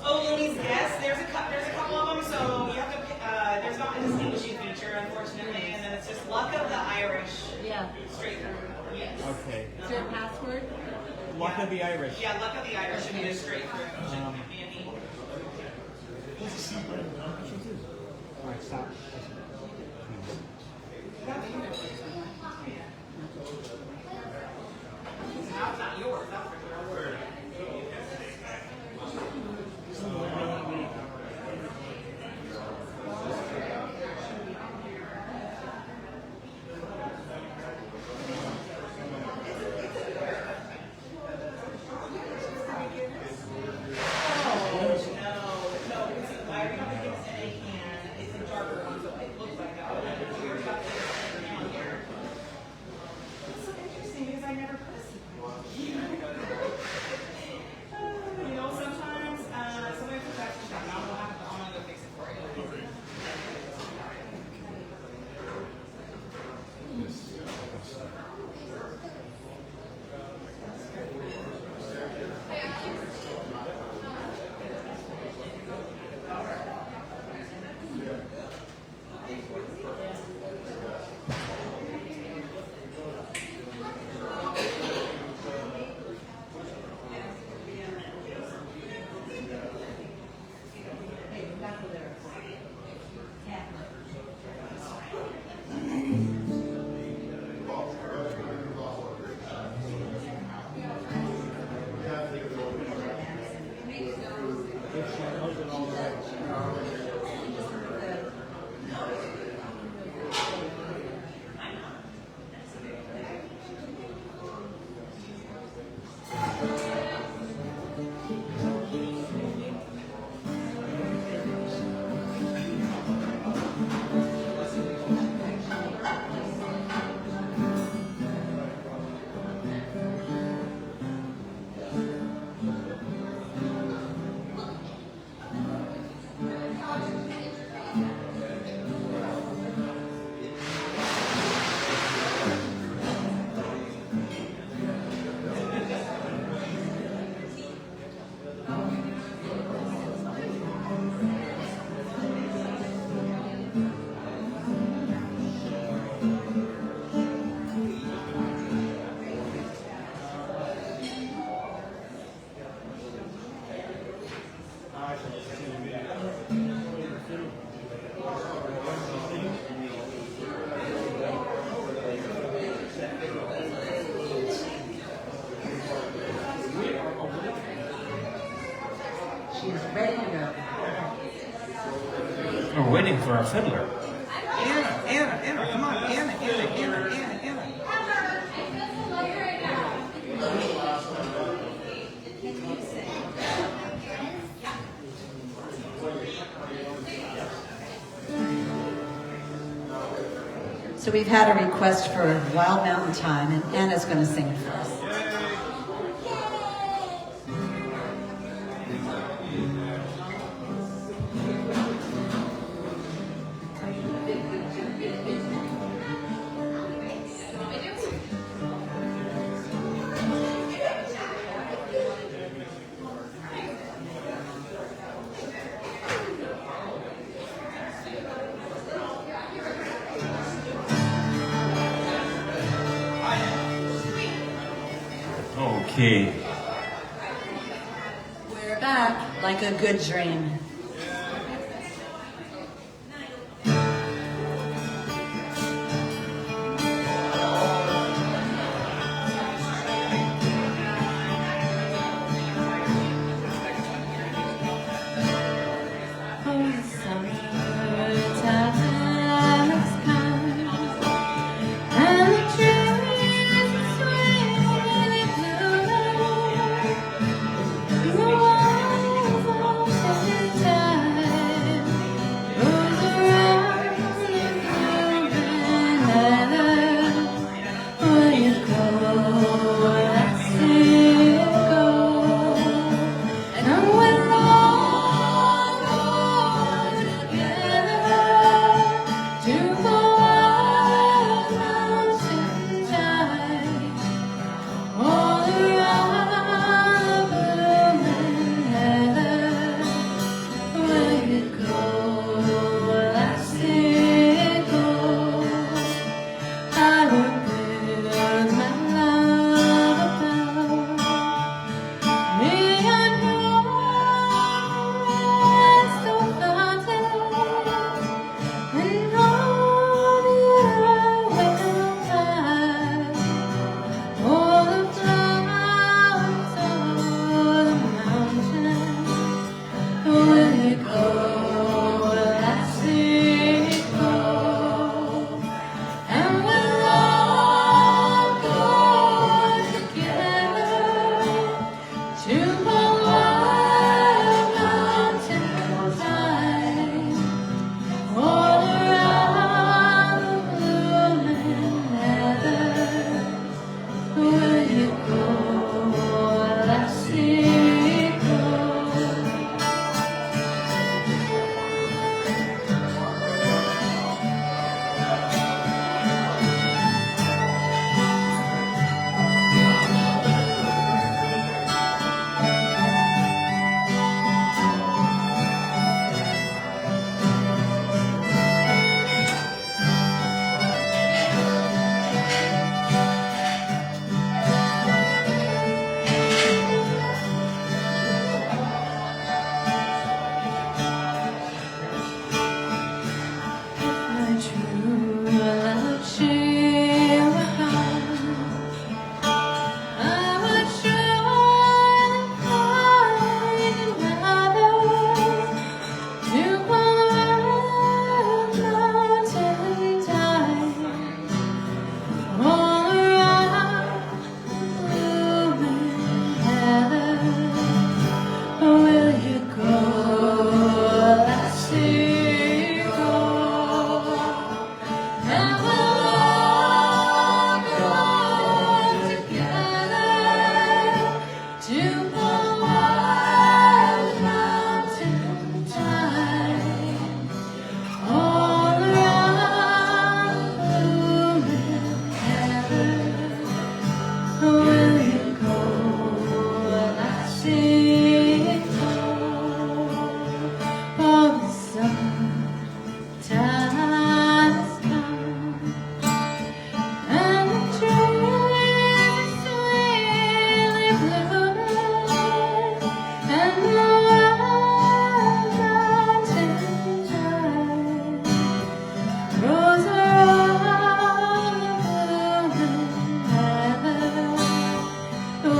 oh, Louie's Guess. There's a couple of them, so you have to pick, there's not a distinguishing feature, unfortunately, and then it's just Luck of the Irish. Yeah. Straight through. Yes. Okay. Is there a password? Luck of the Irish. Yeah, Luck of the Irish should be a straight through. Should be a neat. All right, stop. That's not yours, that's for sure. We're waiting for our fiddler. Anna, come on, Anna. So we've had a request for Wild Mountain Time, and Anna's going to sing it for us. Okay. We're back like a good dream. Thank you.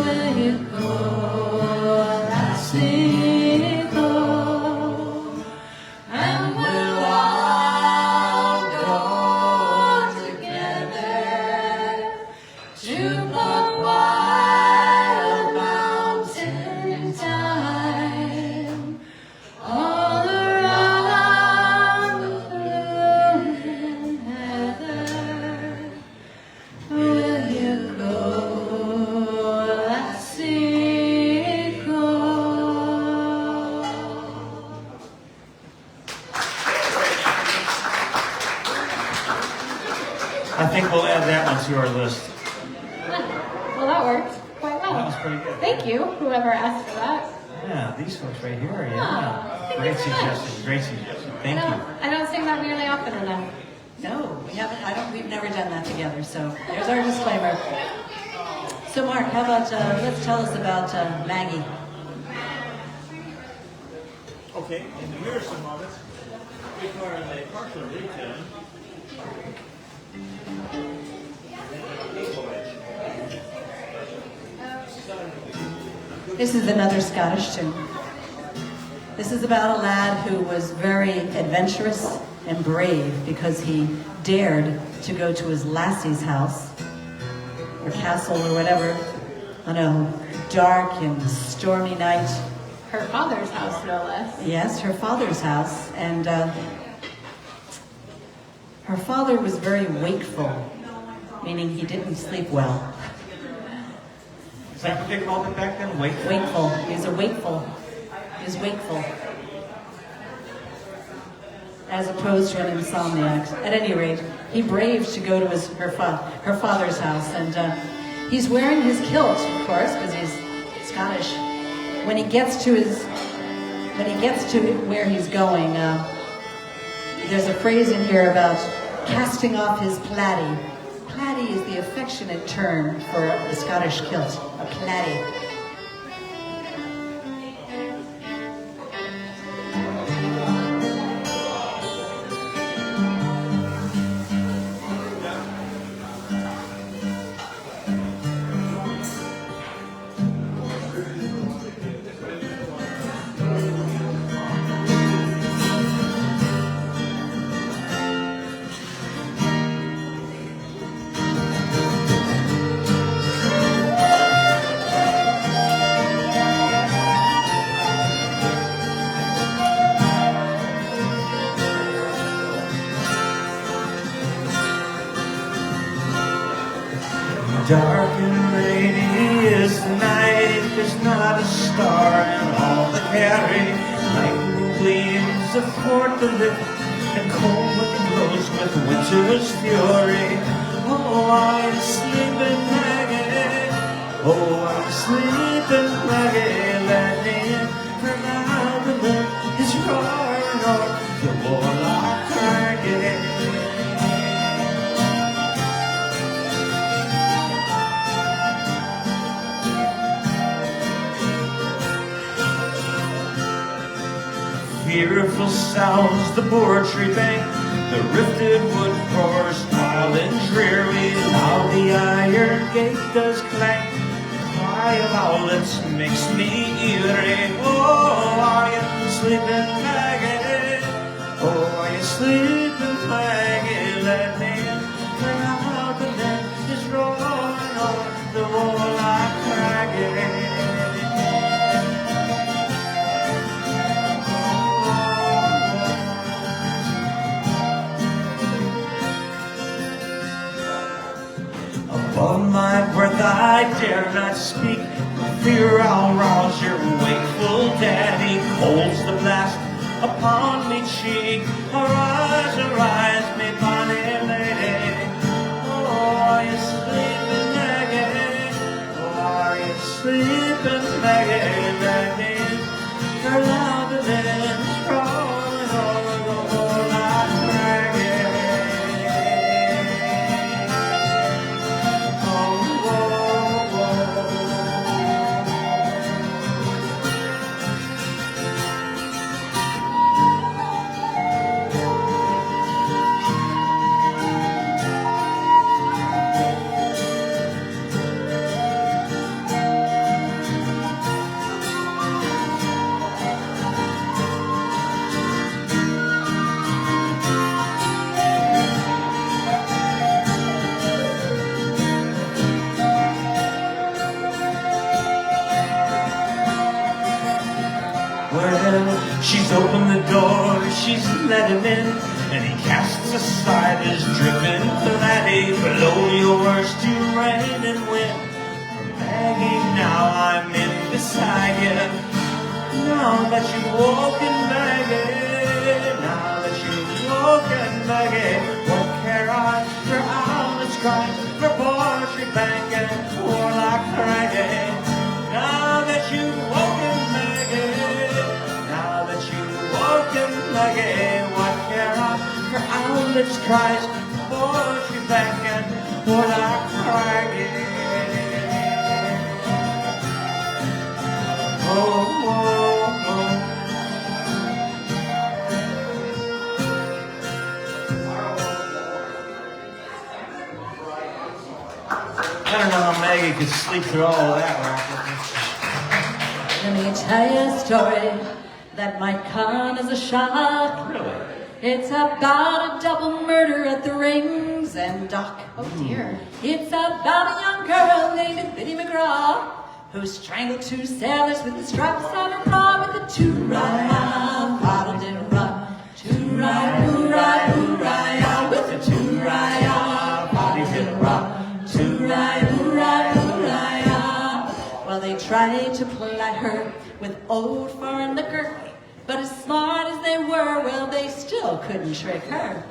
will you go? Lassie, go. And we'll all go together to the wild mountain time, all around the blooming heather. Will you go, lassie, go? I think we'll add that one to our list. Well, that worked quite well. That was pretty good. Thank you, whoever asked for that. Yeah, these folks right here, Ah, yeah. thank Great you so much. suggestion, great suggestion. Thank you. I don't sing that really often enough. No, we haven't. We've never done that together. So there's our disclaimer. So Mark, how about let's tell us about Maggie. Okay, and here are some moments before the partial return. This is another Scottish tune. This is about a lad who was very adventurous and brave because he dared to go to his lassie's house or castle or whatever on a dark and stormy night. Her father's house, no less. Yes, her father's house. And her father was very wakeful, meaning he didn't sleep well. Is that what they called it back then? Wakeful? Wakeful. He's wakeful. As opposed to an insomniac. At any rate, he braved to go to her father's house, and he's wearing his kilt, of course, because he's Scottish. When he gets to where he's going, there's a phrase in here about casting off his plaidie. Plaidie is the affectionate term for the Scottish kilt, a plaidie. Dark and rainy is the night. There's not a star in all the carry. Lightning gleams athwart the lip, and cold wind blows with winter's fury. Oh, are you sleeping, Maggie? Oh, are you sleeping, Maggie? Let me in, for now the wind is roaring on the warlock Maggie. Fearful sounds the boar tree bank, the rifted wood roars wild and dreary. Loud the iron gate does clank, the cry of owlets makes me eerie. Oh, are you sleeping, Maggie? Oh, are you sleeping, Maggie? Let me in, for now the wind is roaring on the warlock Maggie. Above my breath I dare not speak, fear I'll rouse your wakeful daddy. Cold's the blast upon me cheek, arise, me bonny lady. Oh, are you sleeping, Maggie? Oh, are you sleeping, Maggie? Let me in, your love is rolling over the whole lot, Maggie. Well, she's opened the door, she's let him in, and he casts aside his dripping laddie. Below yours to rain and wind. For Maggie, now I'm in beside you. Now that you've woken Maggie, now that you've woken Maggie, what care I for owlets crying, for poetry banging, warlock crying. Now that you've woken Maggie, now that you've woken Maggie, what care I for owlets cries, poetry banging, warlock crying. Oh, oh, oh. I don't know how Maggie could sleep through all of that racket. Let me tell you a story that might come as a shock. Really? It's about a double murder at the Rings and Dock. Oh dear. It's about a young girl named Biddy McGraw who strangled two sailors with the straps on her bra with a two-rye bottle didn't run. Two-rye, hoo-rye, hoo-rye, with a two-rye body didn't run. Two-rye, hoo-rye, hoo-rye. Well, they tried to ply her with old foreign liquor, but as smart as they were, well, they still couldn't trick her.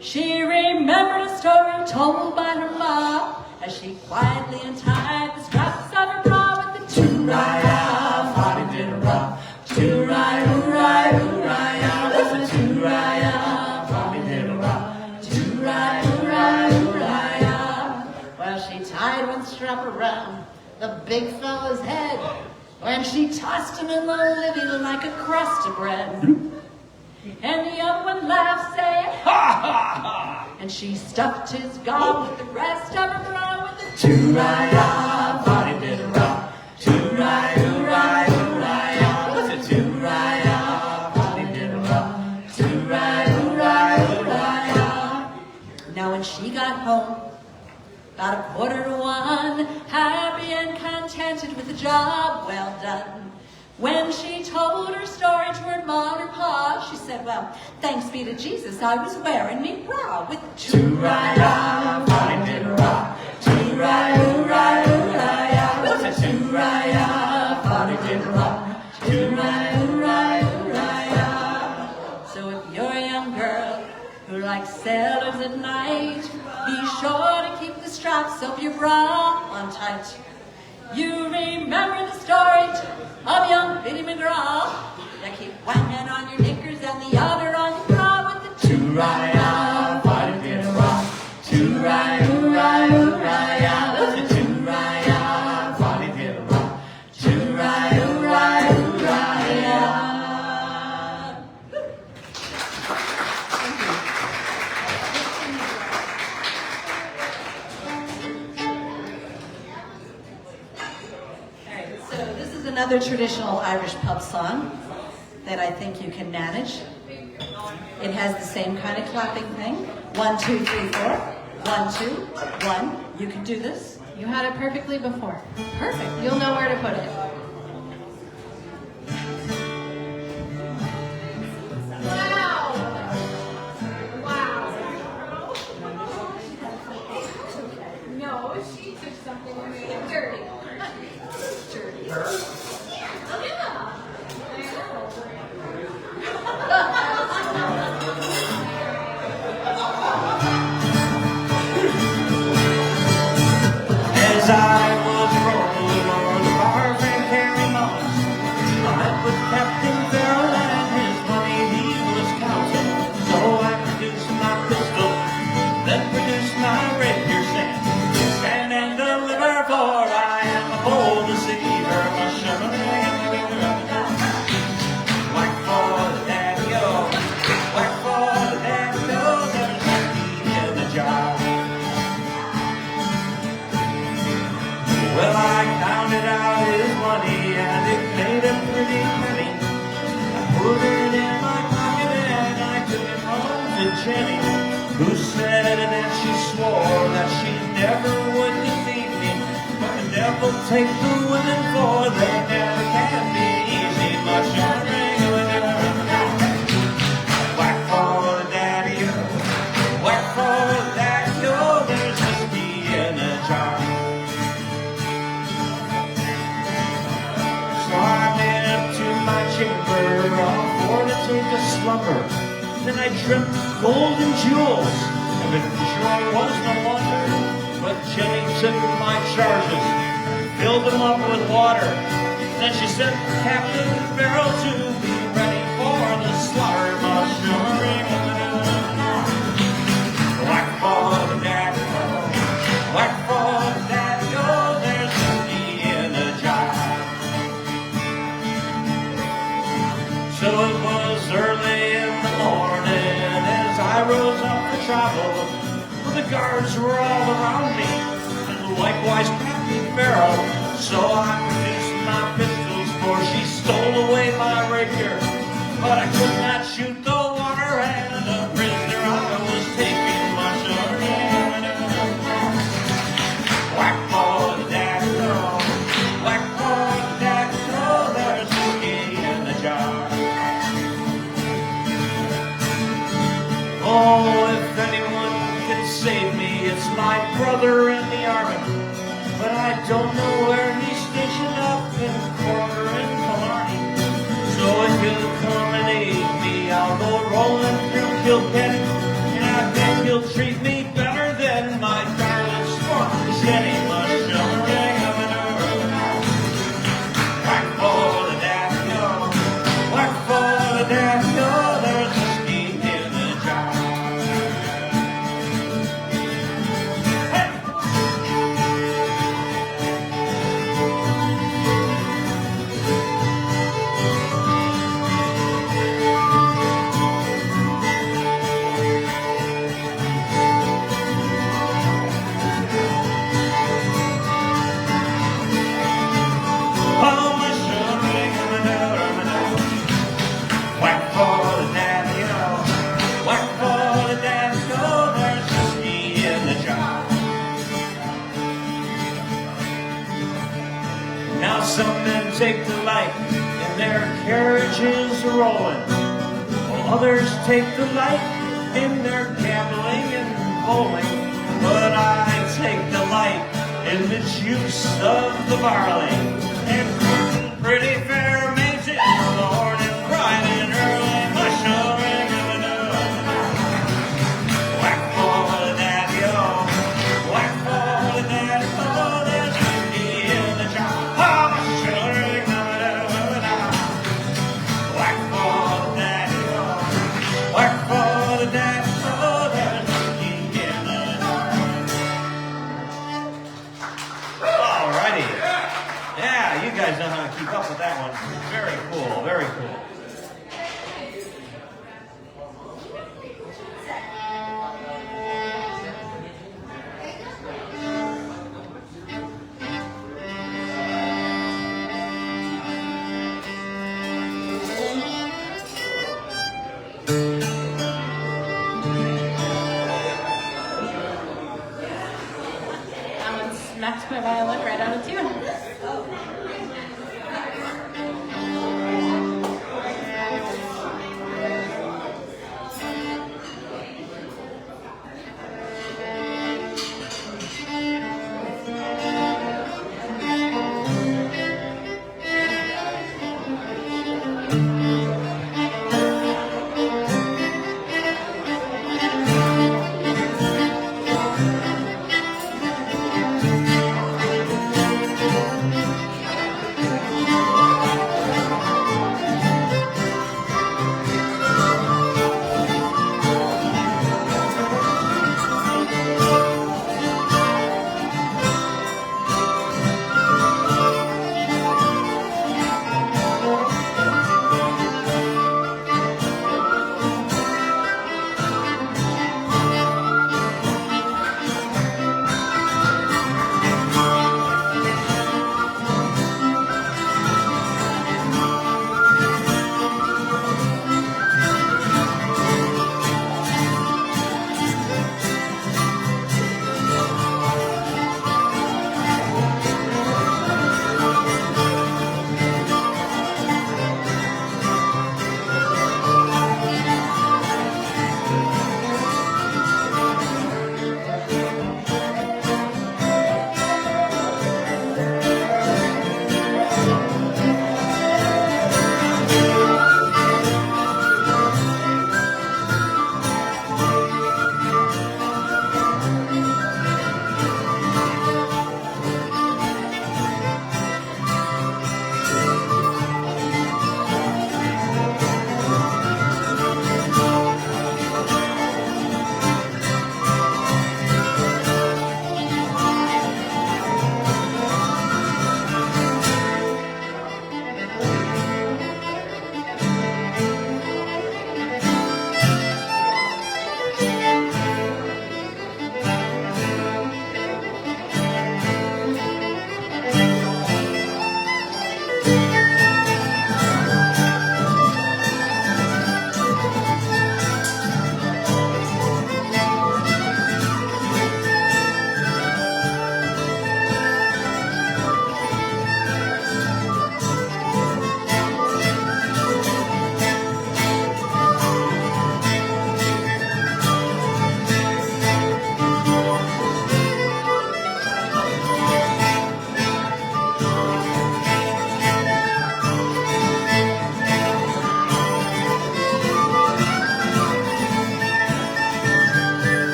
She remembered a story told by her mom as she quietly untied the straps on her bra with the two-rye body didn't run. Two-rye, hoo-rye, hoo-rye, with the two-rye body didn't run. Two-rye, hoo-rye, hoo-rye. Well, she tied one strap around the big fella's head when she tossed him in the living like a crust of bread. And the young one laughed, saying, ha, ha, ha! And she stuffed his gob with the rest of her bra with a two-rye body didn't rock. Two-rye, hoo-rye, hoo-rye, with a two-rye body didn't rock. Two-rye, hoo-rye, hoo-rye. Now when she got home, about 1:45, happy and contented with the job well done. When she told her story to her ma and her pa, she said, well, thanks be to Jesus, I was wearing me bra with two-rye body didn't rock. Two-rye, hoo-rye, hoo-rye, with a two-rye body didn't rock. Two-rye, hoo-rye, hoo-rye. So if you're a young girl who likes sailors at night, be sure to keep the straps of your bra on tight. You remember the story of young Biddy McGraw. You keep one hand on your knickers and the other on your bra with the two-rye body didn't rock. Two-rye, hoo-rye, hoo-rye, with the two-rye body didn't rock. Two-rye, hoo-rye, hoo-rye. Another traditional Irish pub song that I think you can manage. It has the same kind of clapping thing. 1, 2, 3, 4. 1, 2, 1. You can do this. You had it perfectly before. Perfect. You'll know where to put it. Wow! Wow! No, she took something and made it dirty. Dirty. As I was rolling over the bars and carrying on, I met with Captain Farrell and his money he was counting. So I produced my pistol, then produced my rapier stand. Stand and deliver, for I am a bold deceiver. Whack for the daddy-o, whack for the daddy-o, there's a key in the jar. Well, I counted out his money and it made a pretty penny. I put it in my pocket and I took it home to Jenny, who said that she swore that she never would defeat me. But the devil take the women, for they never can be easy. Much chamber for to take a slumber. Then I dreamt gold and jewels, and the joy was no wonder. But Jenny took my charges, filled them up with water. Then she sent Captain Barrel to be ready for the slaughter. Whack for the daddy, whack for the daddy, oh, there's whiskey in the jar. So it was early in the morning as I rose up for travel. The guards were all around me, and likewise Captain Barrel. So I produced my pistols, for she stole away my rapier. But I could not shoot the water, and the prisoner I was taking much of. Whack for the daddy, oh, whack for the daddy, oh, there's whiskey in the jar. Oh, if anyone can save me, it's my brother in the army. But I don't know where he's stationed up in Corker and Killarney. So if he'll come and aid me, I'll go rolling through Kilkenny, and I think he'll treat me better than my darling sport Jenny must ring of an whack for the daddy, oh, whack for the daddy, oh, there's whiskey in the jar. Hey! Now some men take delight in their carriages rolling, while others take delight in their gambling and bowling. But I take delight in the juice of the barley, and pretty fair maids in the horn and pride in early mushering of a whack for the daddy, oh, whack for the daddy, oh, there's whiskey in the jar. Oh, mushering of a whack for the daddy, oh, whack for the daddy, oh, there's whiskey in the jar. Alrighty. Yeah, you guys know how to keep up with that one. Very cool, very cool. That one smacked my violin right out of tune.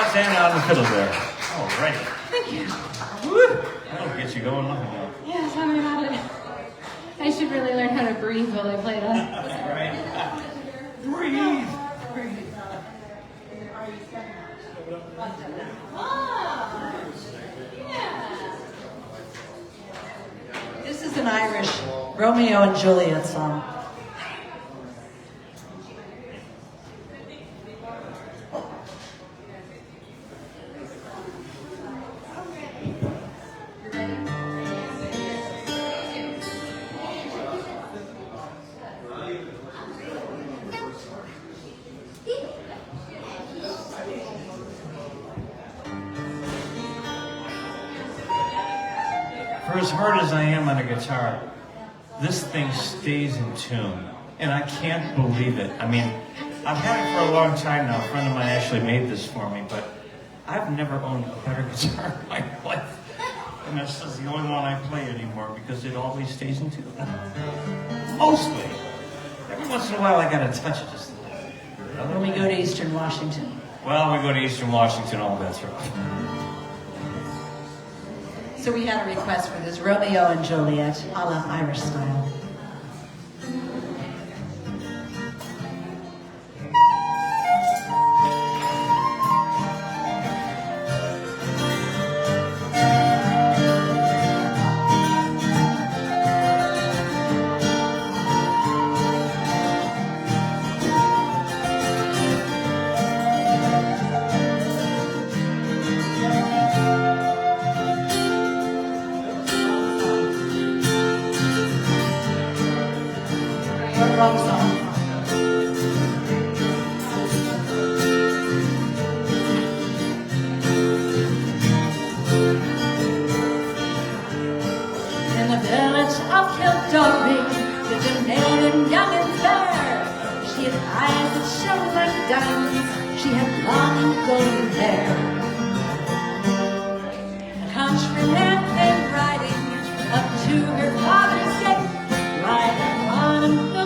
Stand on the fiddle there. All right. Thank you. That'll get you going. Yeah, tell me about it. I should really learn how to breathe while I play that. Right. Breathe. This is an Irish Romeo and Juliet song. For as hard as I am on a guitar, this thing stays in tune. And I can't believe it. I mean, I've had it for a long time now. A friend of mine actually made this for me, but I've never owned a better guitar in my life. And this is the only one I play anymore because it always stays in tune. Mostly. Every once in a while I gotta touch it just a little. When we go to Eastern Washington. Well, we go to Eastern Washington, all bets are off. So we had a request for this Romeo and Juliet a la Irish style. Love song. In the village of Kildare lived a maiden young and fair. She had eyes that shone like diamonds. She had long golden hair. A countryman came riding up to her father's gate, riding on the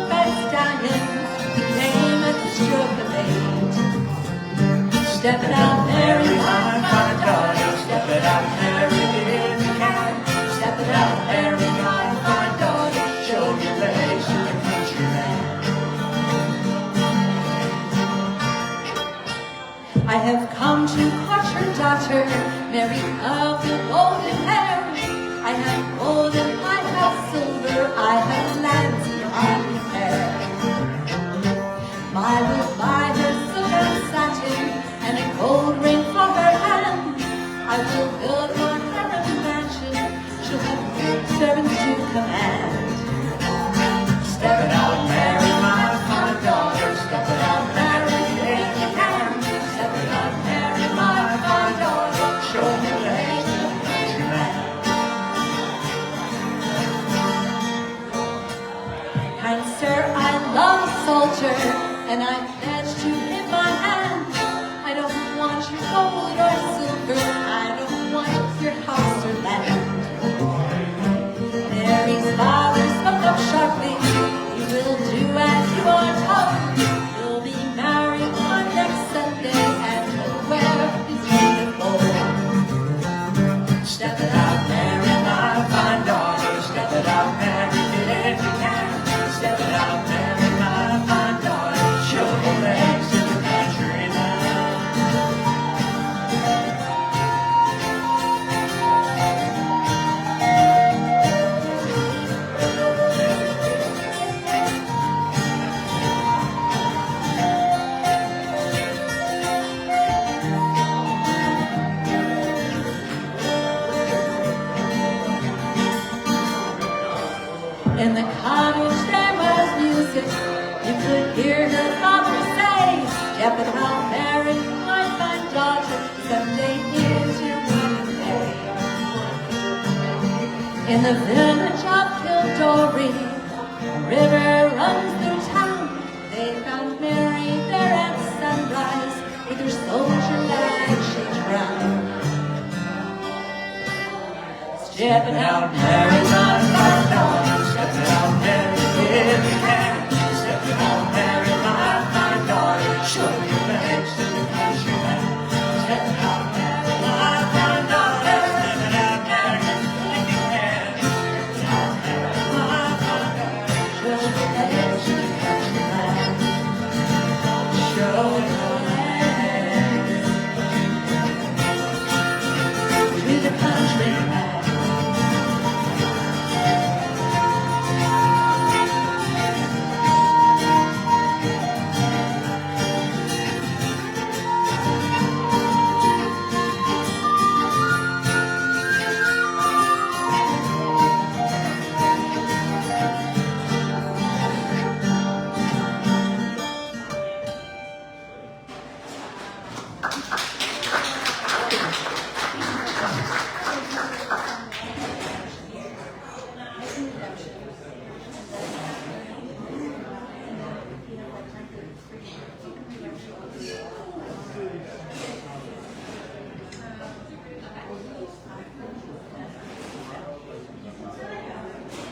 step it out, Mary, my fine daughter. Step it out, Mary, if you can. Step it out, Mary, my fine daughter. Show your legs to the countryman. I have come to court your daughter, Mary of the golden hair. command. Step it out, Mary, my fine daughter. Step it out, Mary, if you can. Step it out, Mary, my fine daughter. Show me the haste of the country man. Kind sir, I love a soldier, and I pledge to him my hand. I don't want your gold or silver, I don't want your house or land. Mary's father spoke up sharply, you will do as you are told. You'll be married on next Sunday, and you'll wear his ring of gold. Step it out, Mary, my fine daughter. Step it out, Mary, if you can. Step it out, Mary, my fine daughter. Show your legs to the country man. In the cottage there was music. You could hear her father say, step it out, Mary, my fine daughter. Someday is your wedding day. In the village of Kildorrery, a river runs through town. They found Mary there at sunrise, with her soldier lad she drowned. Step it out, Mary, my fine daughter. Step it out, Mary, if you can. Step it out, Mary, my fine daughter. Show your legs to the country man. Step it out, Mary, my fine daughter. Step it out, Mary, if you can. Step it out, Mary, my fine daughter. Show your legs to the country man. Show your legs to the country man.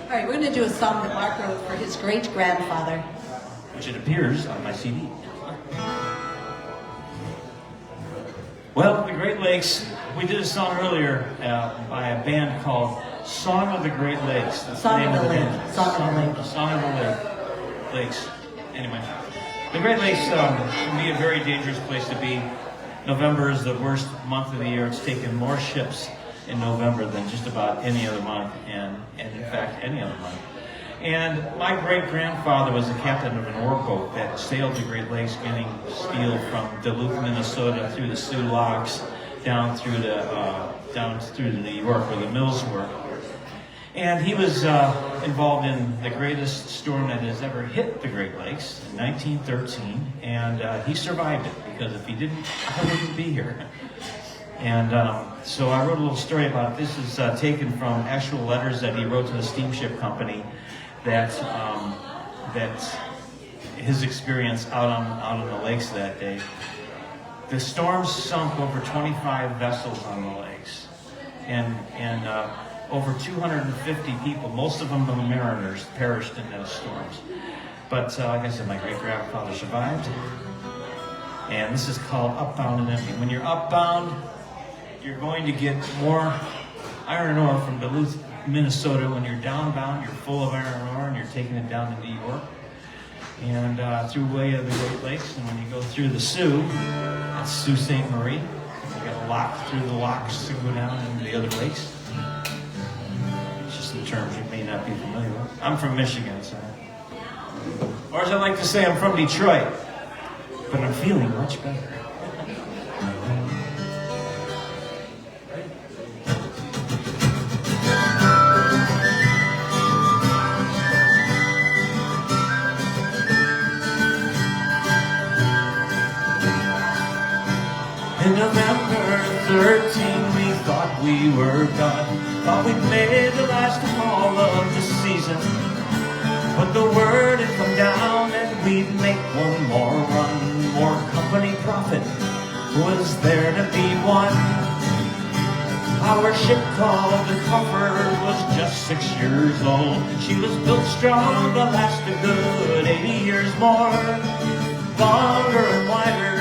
All right, we're going to do a song that Mark wrote for his great-grandfather. Which it appears on my CD. Well, the Great Lakes, we did a song earlier by a band called Song of the Great Lakes. That's Song the name of the band. Lake. Song of the Lake. Song of the Lakes. Anyway, the Great Lakes can be a very dangerous place to be. November is the worst month of the year. It's taken more ships in November than just about any other month, and in fact, any other month. And my great-grandfather was the captain of an ore boat that sailed the Great Lakes, getting steel from Duluth, Minnesota, through the Sioux Locks, down through to New York, where the mills were. And he was involved in the greatest storm that has ever hit the Great Lakes in 1913, and he survived it, because if he didn't, I wouldn't be here. And so I wrote a little story about it. This is taken from actual letters that he wrote to the steamship company, that his experience out on the lakes that day. The storm sunk over 25 vessels on the lakes, and over 250 people, most of them the mariners, perished in those storms. But like I said, my great-grandfather survived, and this is called Upbound and Empty. When you're upbound, you're going to get more iron ore from Duluth, Minnesota. When you're downbound, you're full of iron ore, and you're taking it down to New York and through way of the Great Lakes. And when you go through the Sioux, that's Sault Ste. Marie. You got a lock through the locks to go down into the other lakes. It's just some terms you may not be familiar with. I'm from Michigan, so. Or as I like to say, I'm from Detroit, but I'm feeling much better. 13, we thought we were done. Thought we'd made the last haul of the season. But the word had come down that we'd make one more run. More company profit was there to be won. Our ship called the Comfort was just 6 years old. She was built strong to last a good 80 years more. Longer and wider,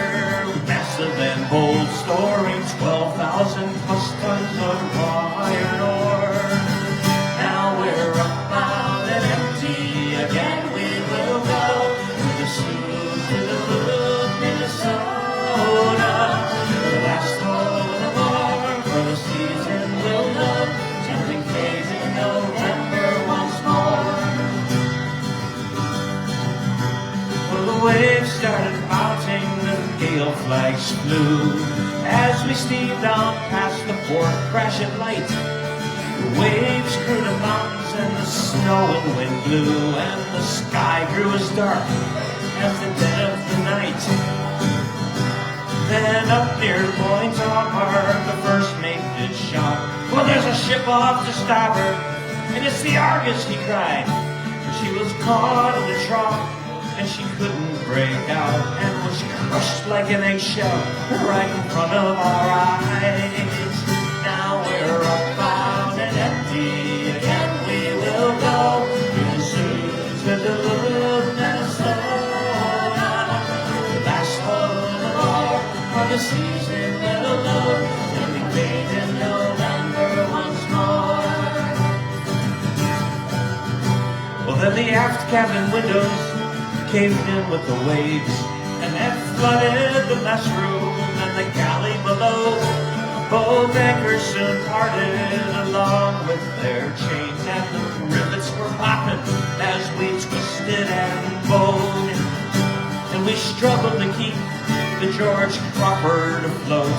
massive and bold, storing 12,000 plus tons of raw iron ore. Now we're upbound and empty, again we will go to the Sioux, to the Hood, Minnesota. The last hold of war for the season will load, jumping days in November once more. Well, the waves started mounting, the gale flags flew as we steamed on past the port, crashing light. The waves grew to mountains and the snow and wind blew, and the sky grew as dark as the dead of the night. Then up near Point Harbor, the first mate did shout, "Well, there's a ship off to starboard, and it's the Argus," he cried. For she was caught in the trough, and she couldn't break out, and was crushed like an eggshell right in front of our eyes. Now we're upbound and empty, again we will go to the Sioux, to the Hood, Minnesota. The last hold of war for the season will load, and we paid in November once more. Well, then the aft cabin windows caved in with the waves, and that flooded the mess room and the galley below. Both anchors soon parted along with their chains, and the rivets were popping as we twisted and bowed. And we struggled to keep the George Crawford afloat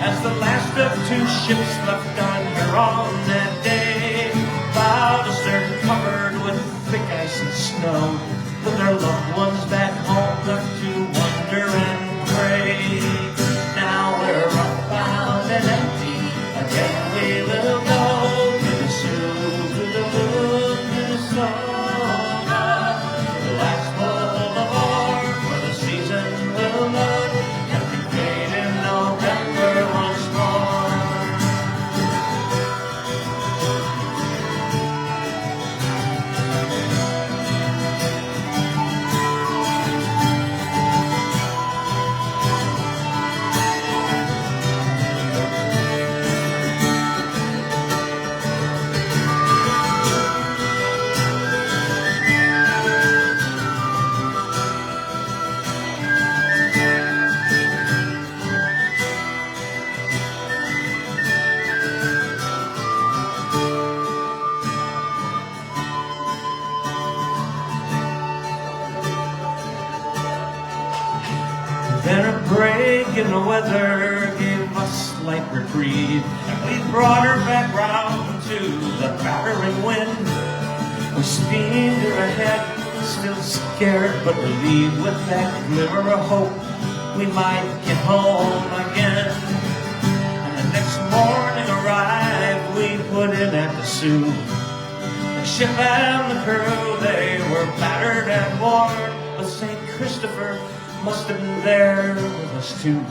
as the last of 2 ships left on Huron that day plowed a stern covered with thick ice and snow, with their loved ones back home left to wonder and pray. Now we're upbound and empty, again we will go to the Sioux, to the Hood, Minnesota. The last hold of war for the season will load, and be paid in November once more. Then a break in the weather gave us slight reprieve, and we brought her back round to the battering wind. We steamed her ahead, still scared but relieved, with that glimmer of hope we might get home again. And the next morning arrived, we put in at the Sioux. The ship and the crew, they were battered and worn, but St. Christopher must have been there with us too.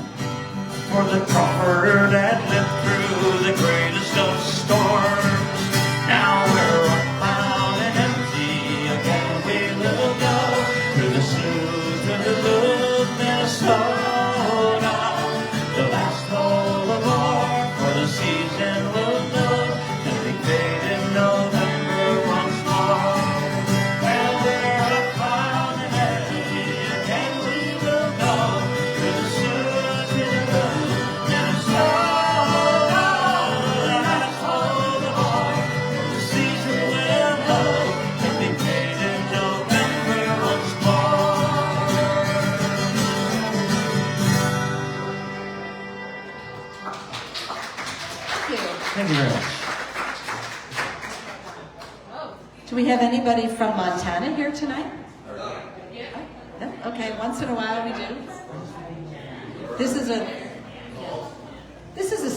For the Crawford had lived through the greatest of storms. Now we're upbound and empty, again we will go to the Sioux, to the Hood, Minnesota. The last hold of war for the season will load, and be paid in November once more. Well, we're upbound and empty, again we will go to the Sioux, to the Hood, Minnesota. The last hold of war for the season will load, and be paid in November once more. Thank you. Thank you very much. Do we have anybody from Montana here tonight? No? Okay, once in a while we do. This is a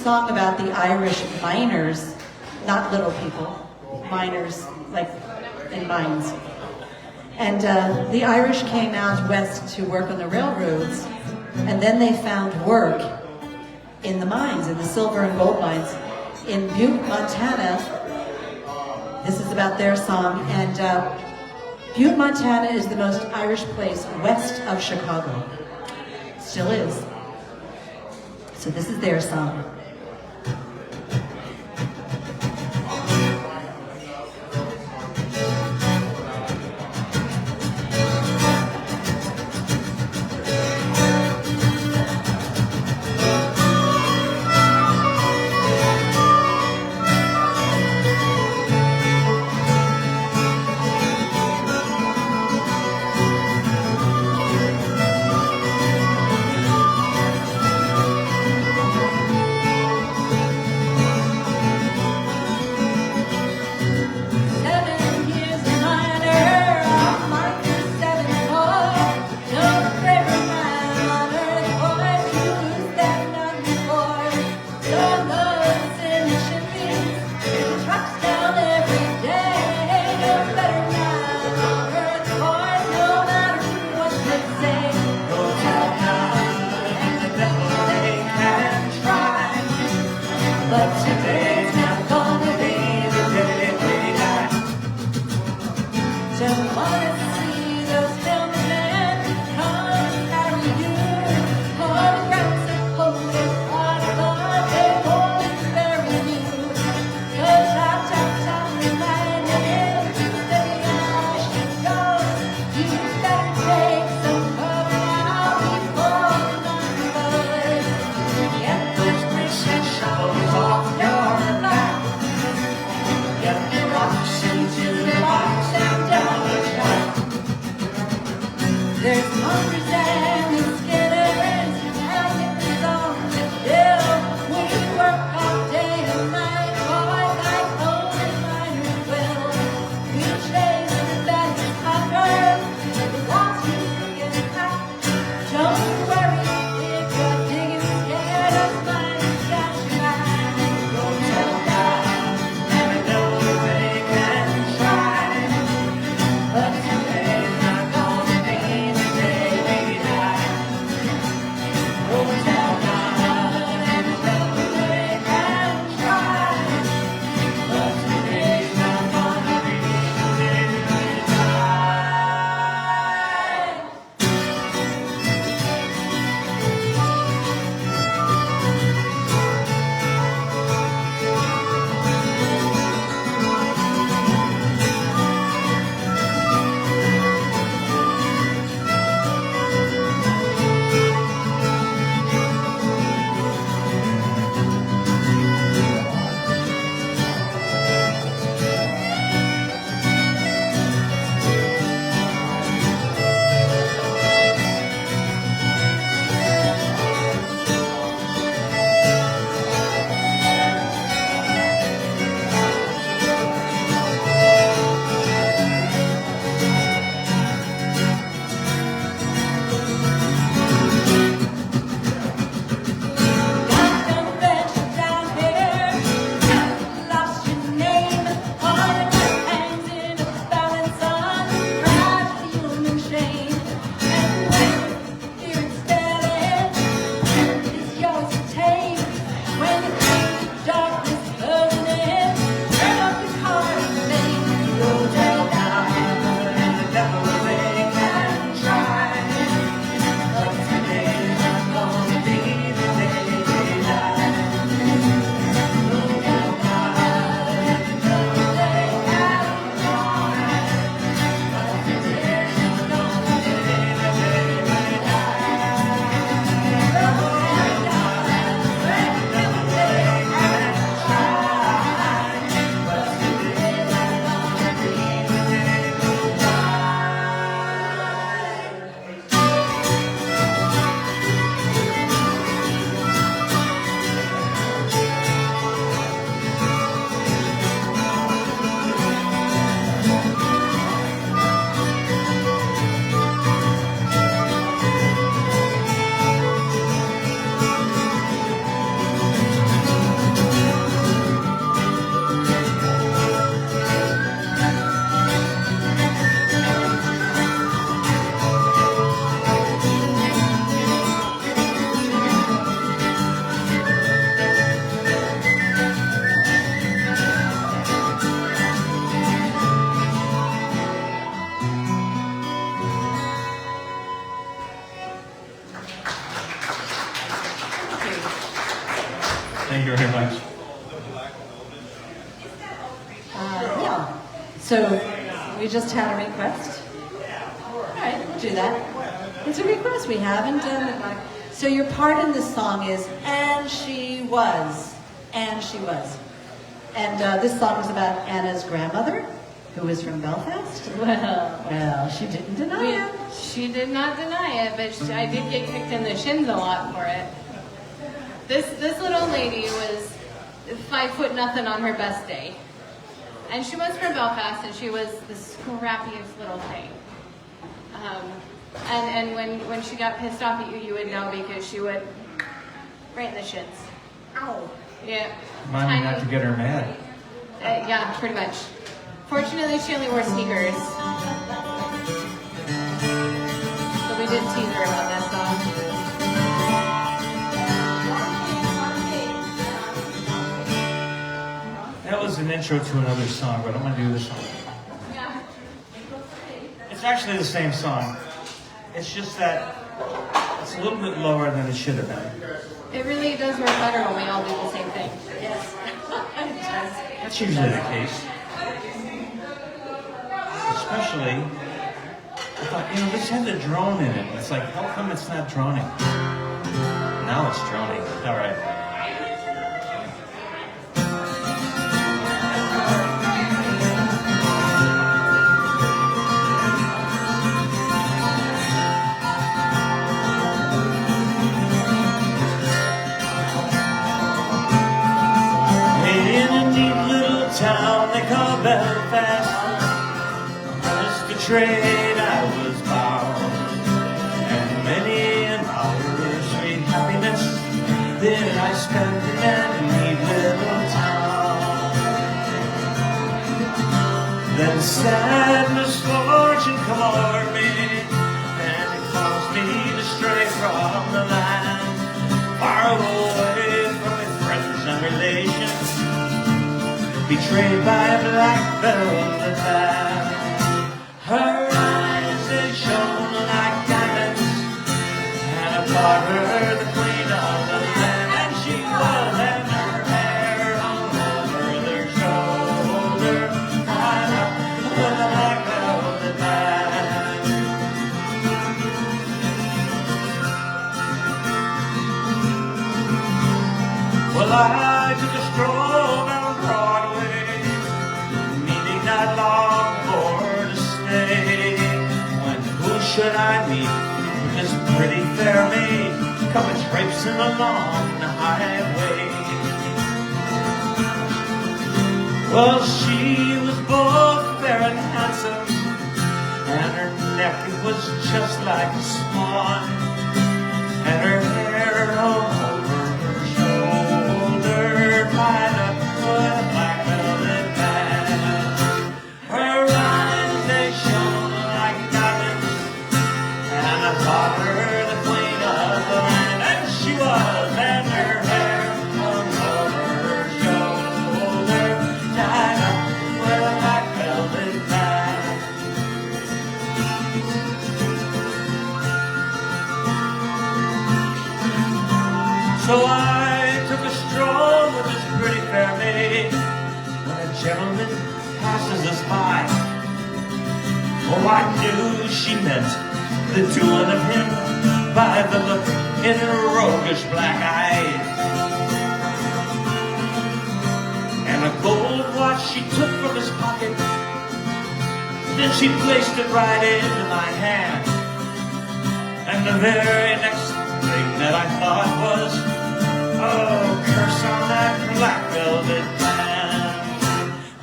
song about the Irish miners, not little people, miners, like in mines. And the Irish came out west to work on the railroads, and then they found work in the mines, in the silver and gold mines. In Butte, Montana, this is about their song, and Butte, Montana is the most Irish place west of Chicago. Still is. So this is their song. So we just had a request. All right, we'll do that. It's a request. We haven't done it. So your part in this song is "And She Was," and she was. And this song is about Anna's grandmother, who is from Belfast. Well, she didn't deny it. She did not deny it, but I did get kicked in the shins a lot for it. This little lady was 5 foot nothing on her best day. And she was from Belfast, and she was the scrappiest little thing. And when she got pissed off at you, you would know because she would right in the shins. Ow. Yeah. Remind me not to get her mad. Yeah, pretty much. Fortunately, she only wore sneakers. So we did tease her about that song. That was an intro to another song, but I'm going to do this one. Yeah. It's actually the same song. It's just that it's a little bit lower than it should have been. It really does work better when we all do the same thing. Yes. It does. That's usually the case. Especially, I thought, this had the drone in it. It's like, how come it's not droning? Now it's droning. All right. Town they call Belfast, just a trade I was bound, and many an hour of sweet happiness did I spend in that neat little town. Then sad misfortune come o'er me, and it caused me to stray from the land, far away from my friends and relations, betrayed by a black velvet band. Her eyes, they shone like diamonds, and I thought her the queen of the land. And she was, and her hair hung over their shoulder, tied up with a black velvet band. Well, I took a stroll down Broadway, meaning not long for to stay, when who should I meet with this pretty fair maid coming traipsing along the highway? Well, she was both fair and handsome, and her neck was just like a swan, and her hair over her shoulder, tied up with a black velvet band. Her eyes, they shone like diamonds, and I thought her the queen of the land. And she was, and her hair hung over her shoulder, tied up with a black velvet band. So I took a stroll with this pretty fair maid, when a gentleman passes us by. Oh, I knew she meant the doing of him by the look in her roguish black eyes. And a gold watch she took from his pocket, then she placed it right into my hand. And the very next thing that I thought was, oh, curse on that black velvet band.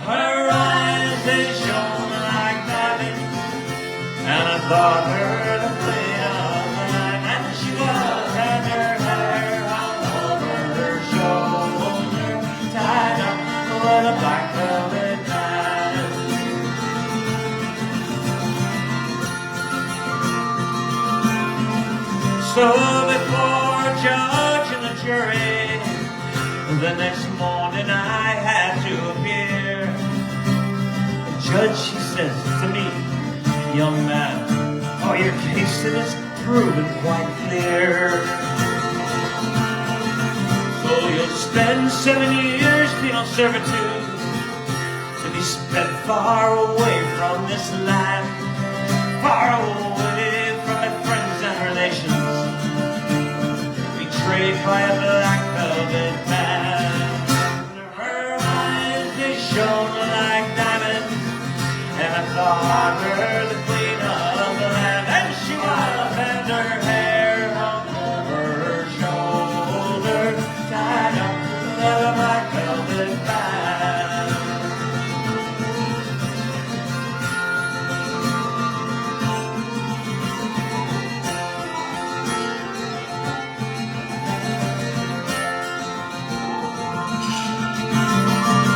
Her eyes, they shone like diamonds, and I thought her the queen of the land. And she was, and her hair hung over her shoulder, tied up with a black velvet band. So before a judge and the jury, the next morning I had to appear. The judge, she says to me, young man, oh, your case it is proven quite clear. So you'll spend 7 years penal servitude to be spent far away from this land, far away from my friends and relations, betrayed by a black velvet man. Her eyes, they shone like diamonds, and I thought her the queen of the land. And she was, and her hair hung over her shoulder, tied up with a black velvet band.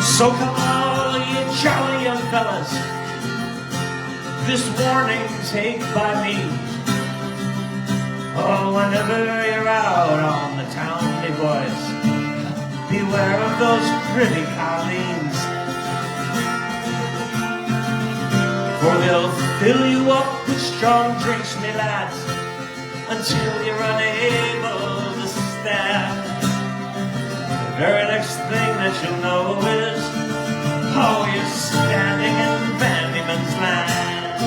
So come all you jolly young fellas, this warning take by me. Oh, whenever you're out on the town, me boys, beware of those pretty colleens, for they'll fill you up with strong drinks, me lads, until you're unable to stand. The very next thing that you know is, oh, you're standing in Bandyman's land.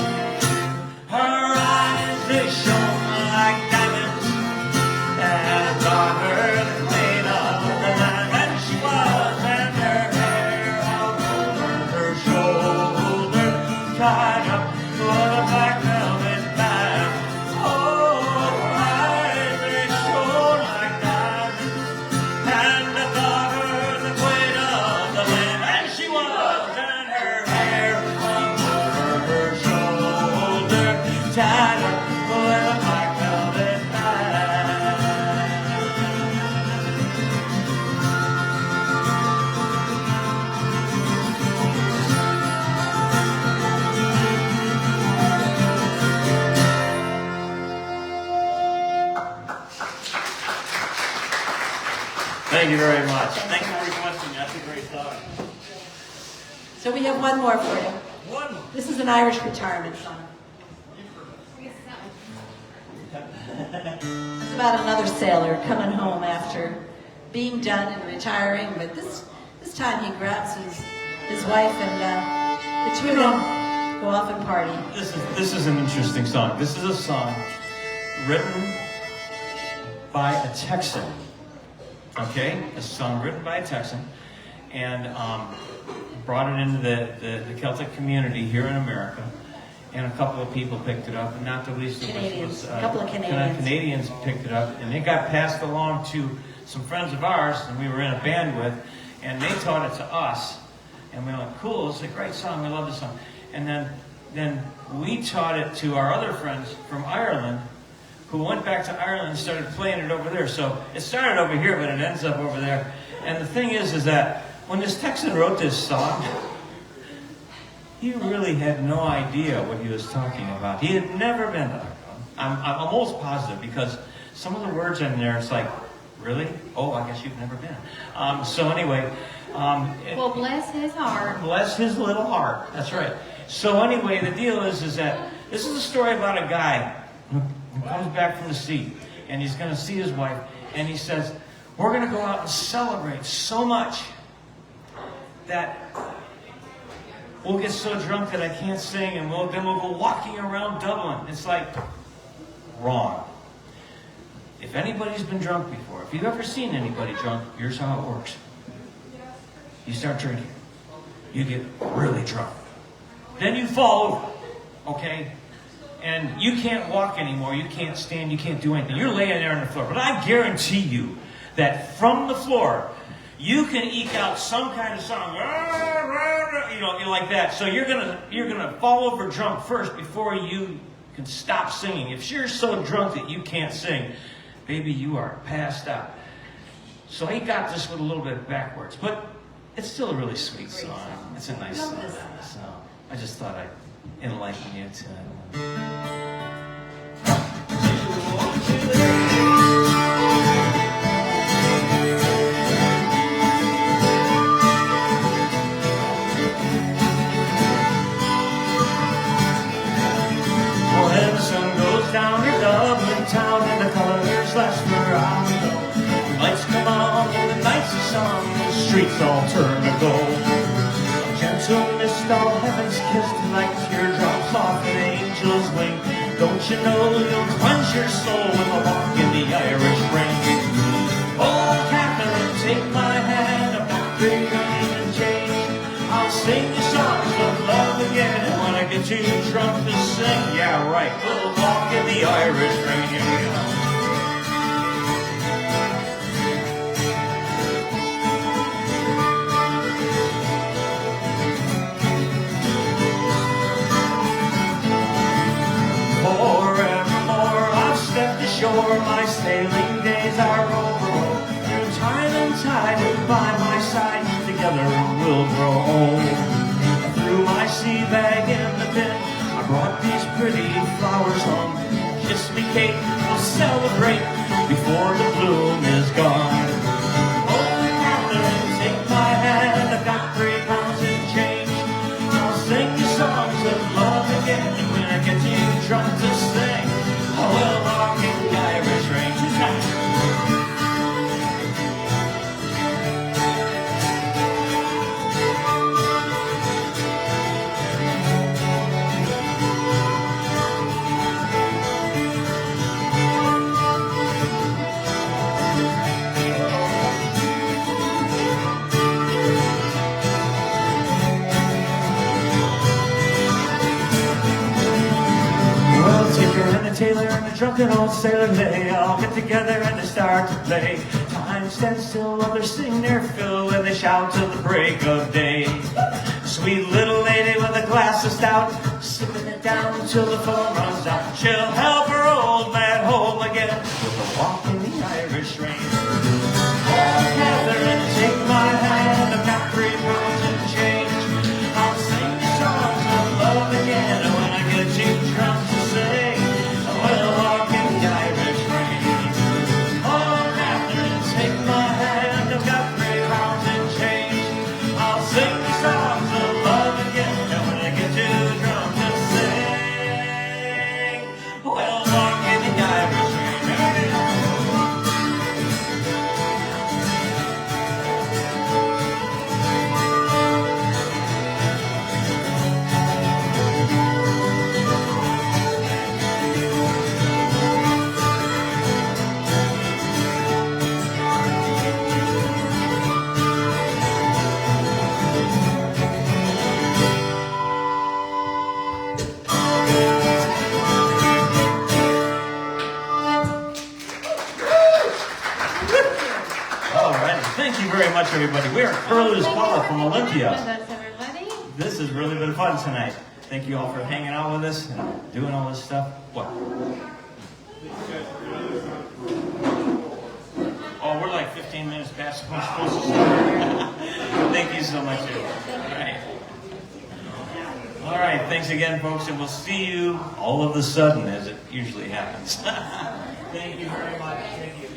Her eyes, they shone like diamonds, and I thought her the queen of the land. And she was, and her hair hung over her shoulder, tied up with a black velvet band. Oh, her eyes, they shone like diamonds, and I thought her the queen of the land. And she was, and her hair hung over her shoulder, tied up with a black velvet band. Thank you very much. Thank you for requesting. That's a great song. So we have one more for you. One more. This is an Irish retirement song. It's about another sailor coming home after being done and retiring, but this time he grabs his wife and the two of them go off and party. This is an interesting song. This is a song written by a Texan. Okay, a song written by a Texan, and brought it into the Celtic community here in America, and a couple of people picked it up, and not the least of which was A couple of Canadians. Canadians picked it up, and it got passed along to some friends of ours, and we were in a band with, and they taught it to us, and we were like, cool, it's a great song, we love this song, and then we taught it to our other friends from Ireland, who went back to Ireland and started playing it over there. So it started over here, but it ends up over there. And the thing is that when this Texan wrote this song, he really had no idea what he was talking about. He had never been to Ireland. I'm almost positive, because some of the words in there, it's like, really? Oh, I guess you've never been. So anyway. Well, bless his heart. Bless his little heart. That's right. So anyway, the deal is that this is a story about a guy who comes back from the sea, and he's going to see his wife, and he says, we're going to go out and celebrate so much that we'll get so drunk that I can't sing, and then we'll go walking around Dublin. It's like, wrong. If anybody's been drunk before, if you've ever seen anybody drunk, here's how it works. You start drinking. You get really drunk. Then you fall over, okay? And you can't walk anymore, you can't stand, you can't do anything. You're laying there on the floor. But I guarantee you that from the floor, you can eke out some kind of song, you know, like that. So you're gonna fall over drunk first before you can stop singing. If you're so drunk that you can't sing, baby, you are passed out. So he got this with a little bit backwards, but it's still a really sweet song. It's a nice song. So I just thought I'd enlighten you to it. When the sun goes down in Dublin town and the colors last for hours, lights come on and the nights are sung, the streets all turn to gold. A gentle mist all face kissed like teardrops off an angel's wing. Don't you know you'll cleanse your soul with a walk in the Irish Spring? Oh, Catherine, take my hand, I'm not big on even change. I'll sing you songs of love again, and when I get too drunk to sing, yeah, right, we'll walk in the Irish Spring. Here we go. Forevermore I've stepped ashore, my sailing days are over. Through time and tide and by my side, together we'll grow old. Through my sea bag in the bin, I brought these pretty flowers home. Kiss me, Kate, we'll celebrate before the bloom is gone. Oh, Catherine, take my hand, I've got 3 pounds in change. I'll sing you songs of love again, and when I get too drunk to sing, I will walk in the Irish Ring. Tailor and a drunken old sailor, they all get together and they start to play. Time stands still while they sing their fill and they shout till the break of day. Sweet little lady with a glass of stout, sipping it down until the foam runs out. She'll help her old man home again with a walk in the Irish rain. Oh, Catherine, take my hand, I've got 3 pounds in change. I'll sing the songs of love again, and when I get too drunk to sing, we'll walk in the Irish Rain. Oh, Catherine, take my hand, I've got 3 pounds in change. I'll sing the songs of love again, and when I get too drunk to sing, we'll walk in the Irish Rain. Thank you very much, everybody. We are Curlew's Choir from Olympia. That's everybody. This has really been fun tonight. Thank you all for hanging out with us and doing all this stuff. What? Oh, we're like 15 minutes past when we're supposed to start. Thank you so much, everybody. All right, thanks again, folks, and we'll see you all of a sudden, as it usually happens. Thank you very much. Thank you.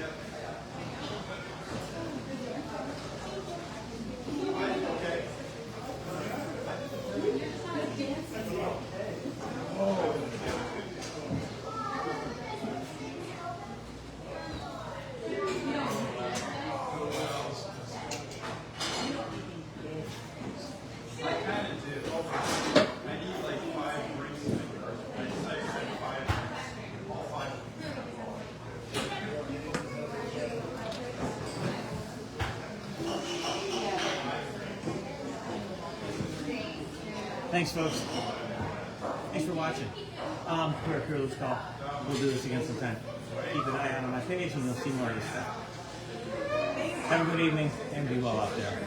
Thanks, folks. Thanks for watching. We're at Curlew's Call. We'll do this again sometime. Keep an eye out on my page and you'll see more of this stuff. Have a good evening and be well out there.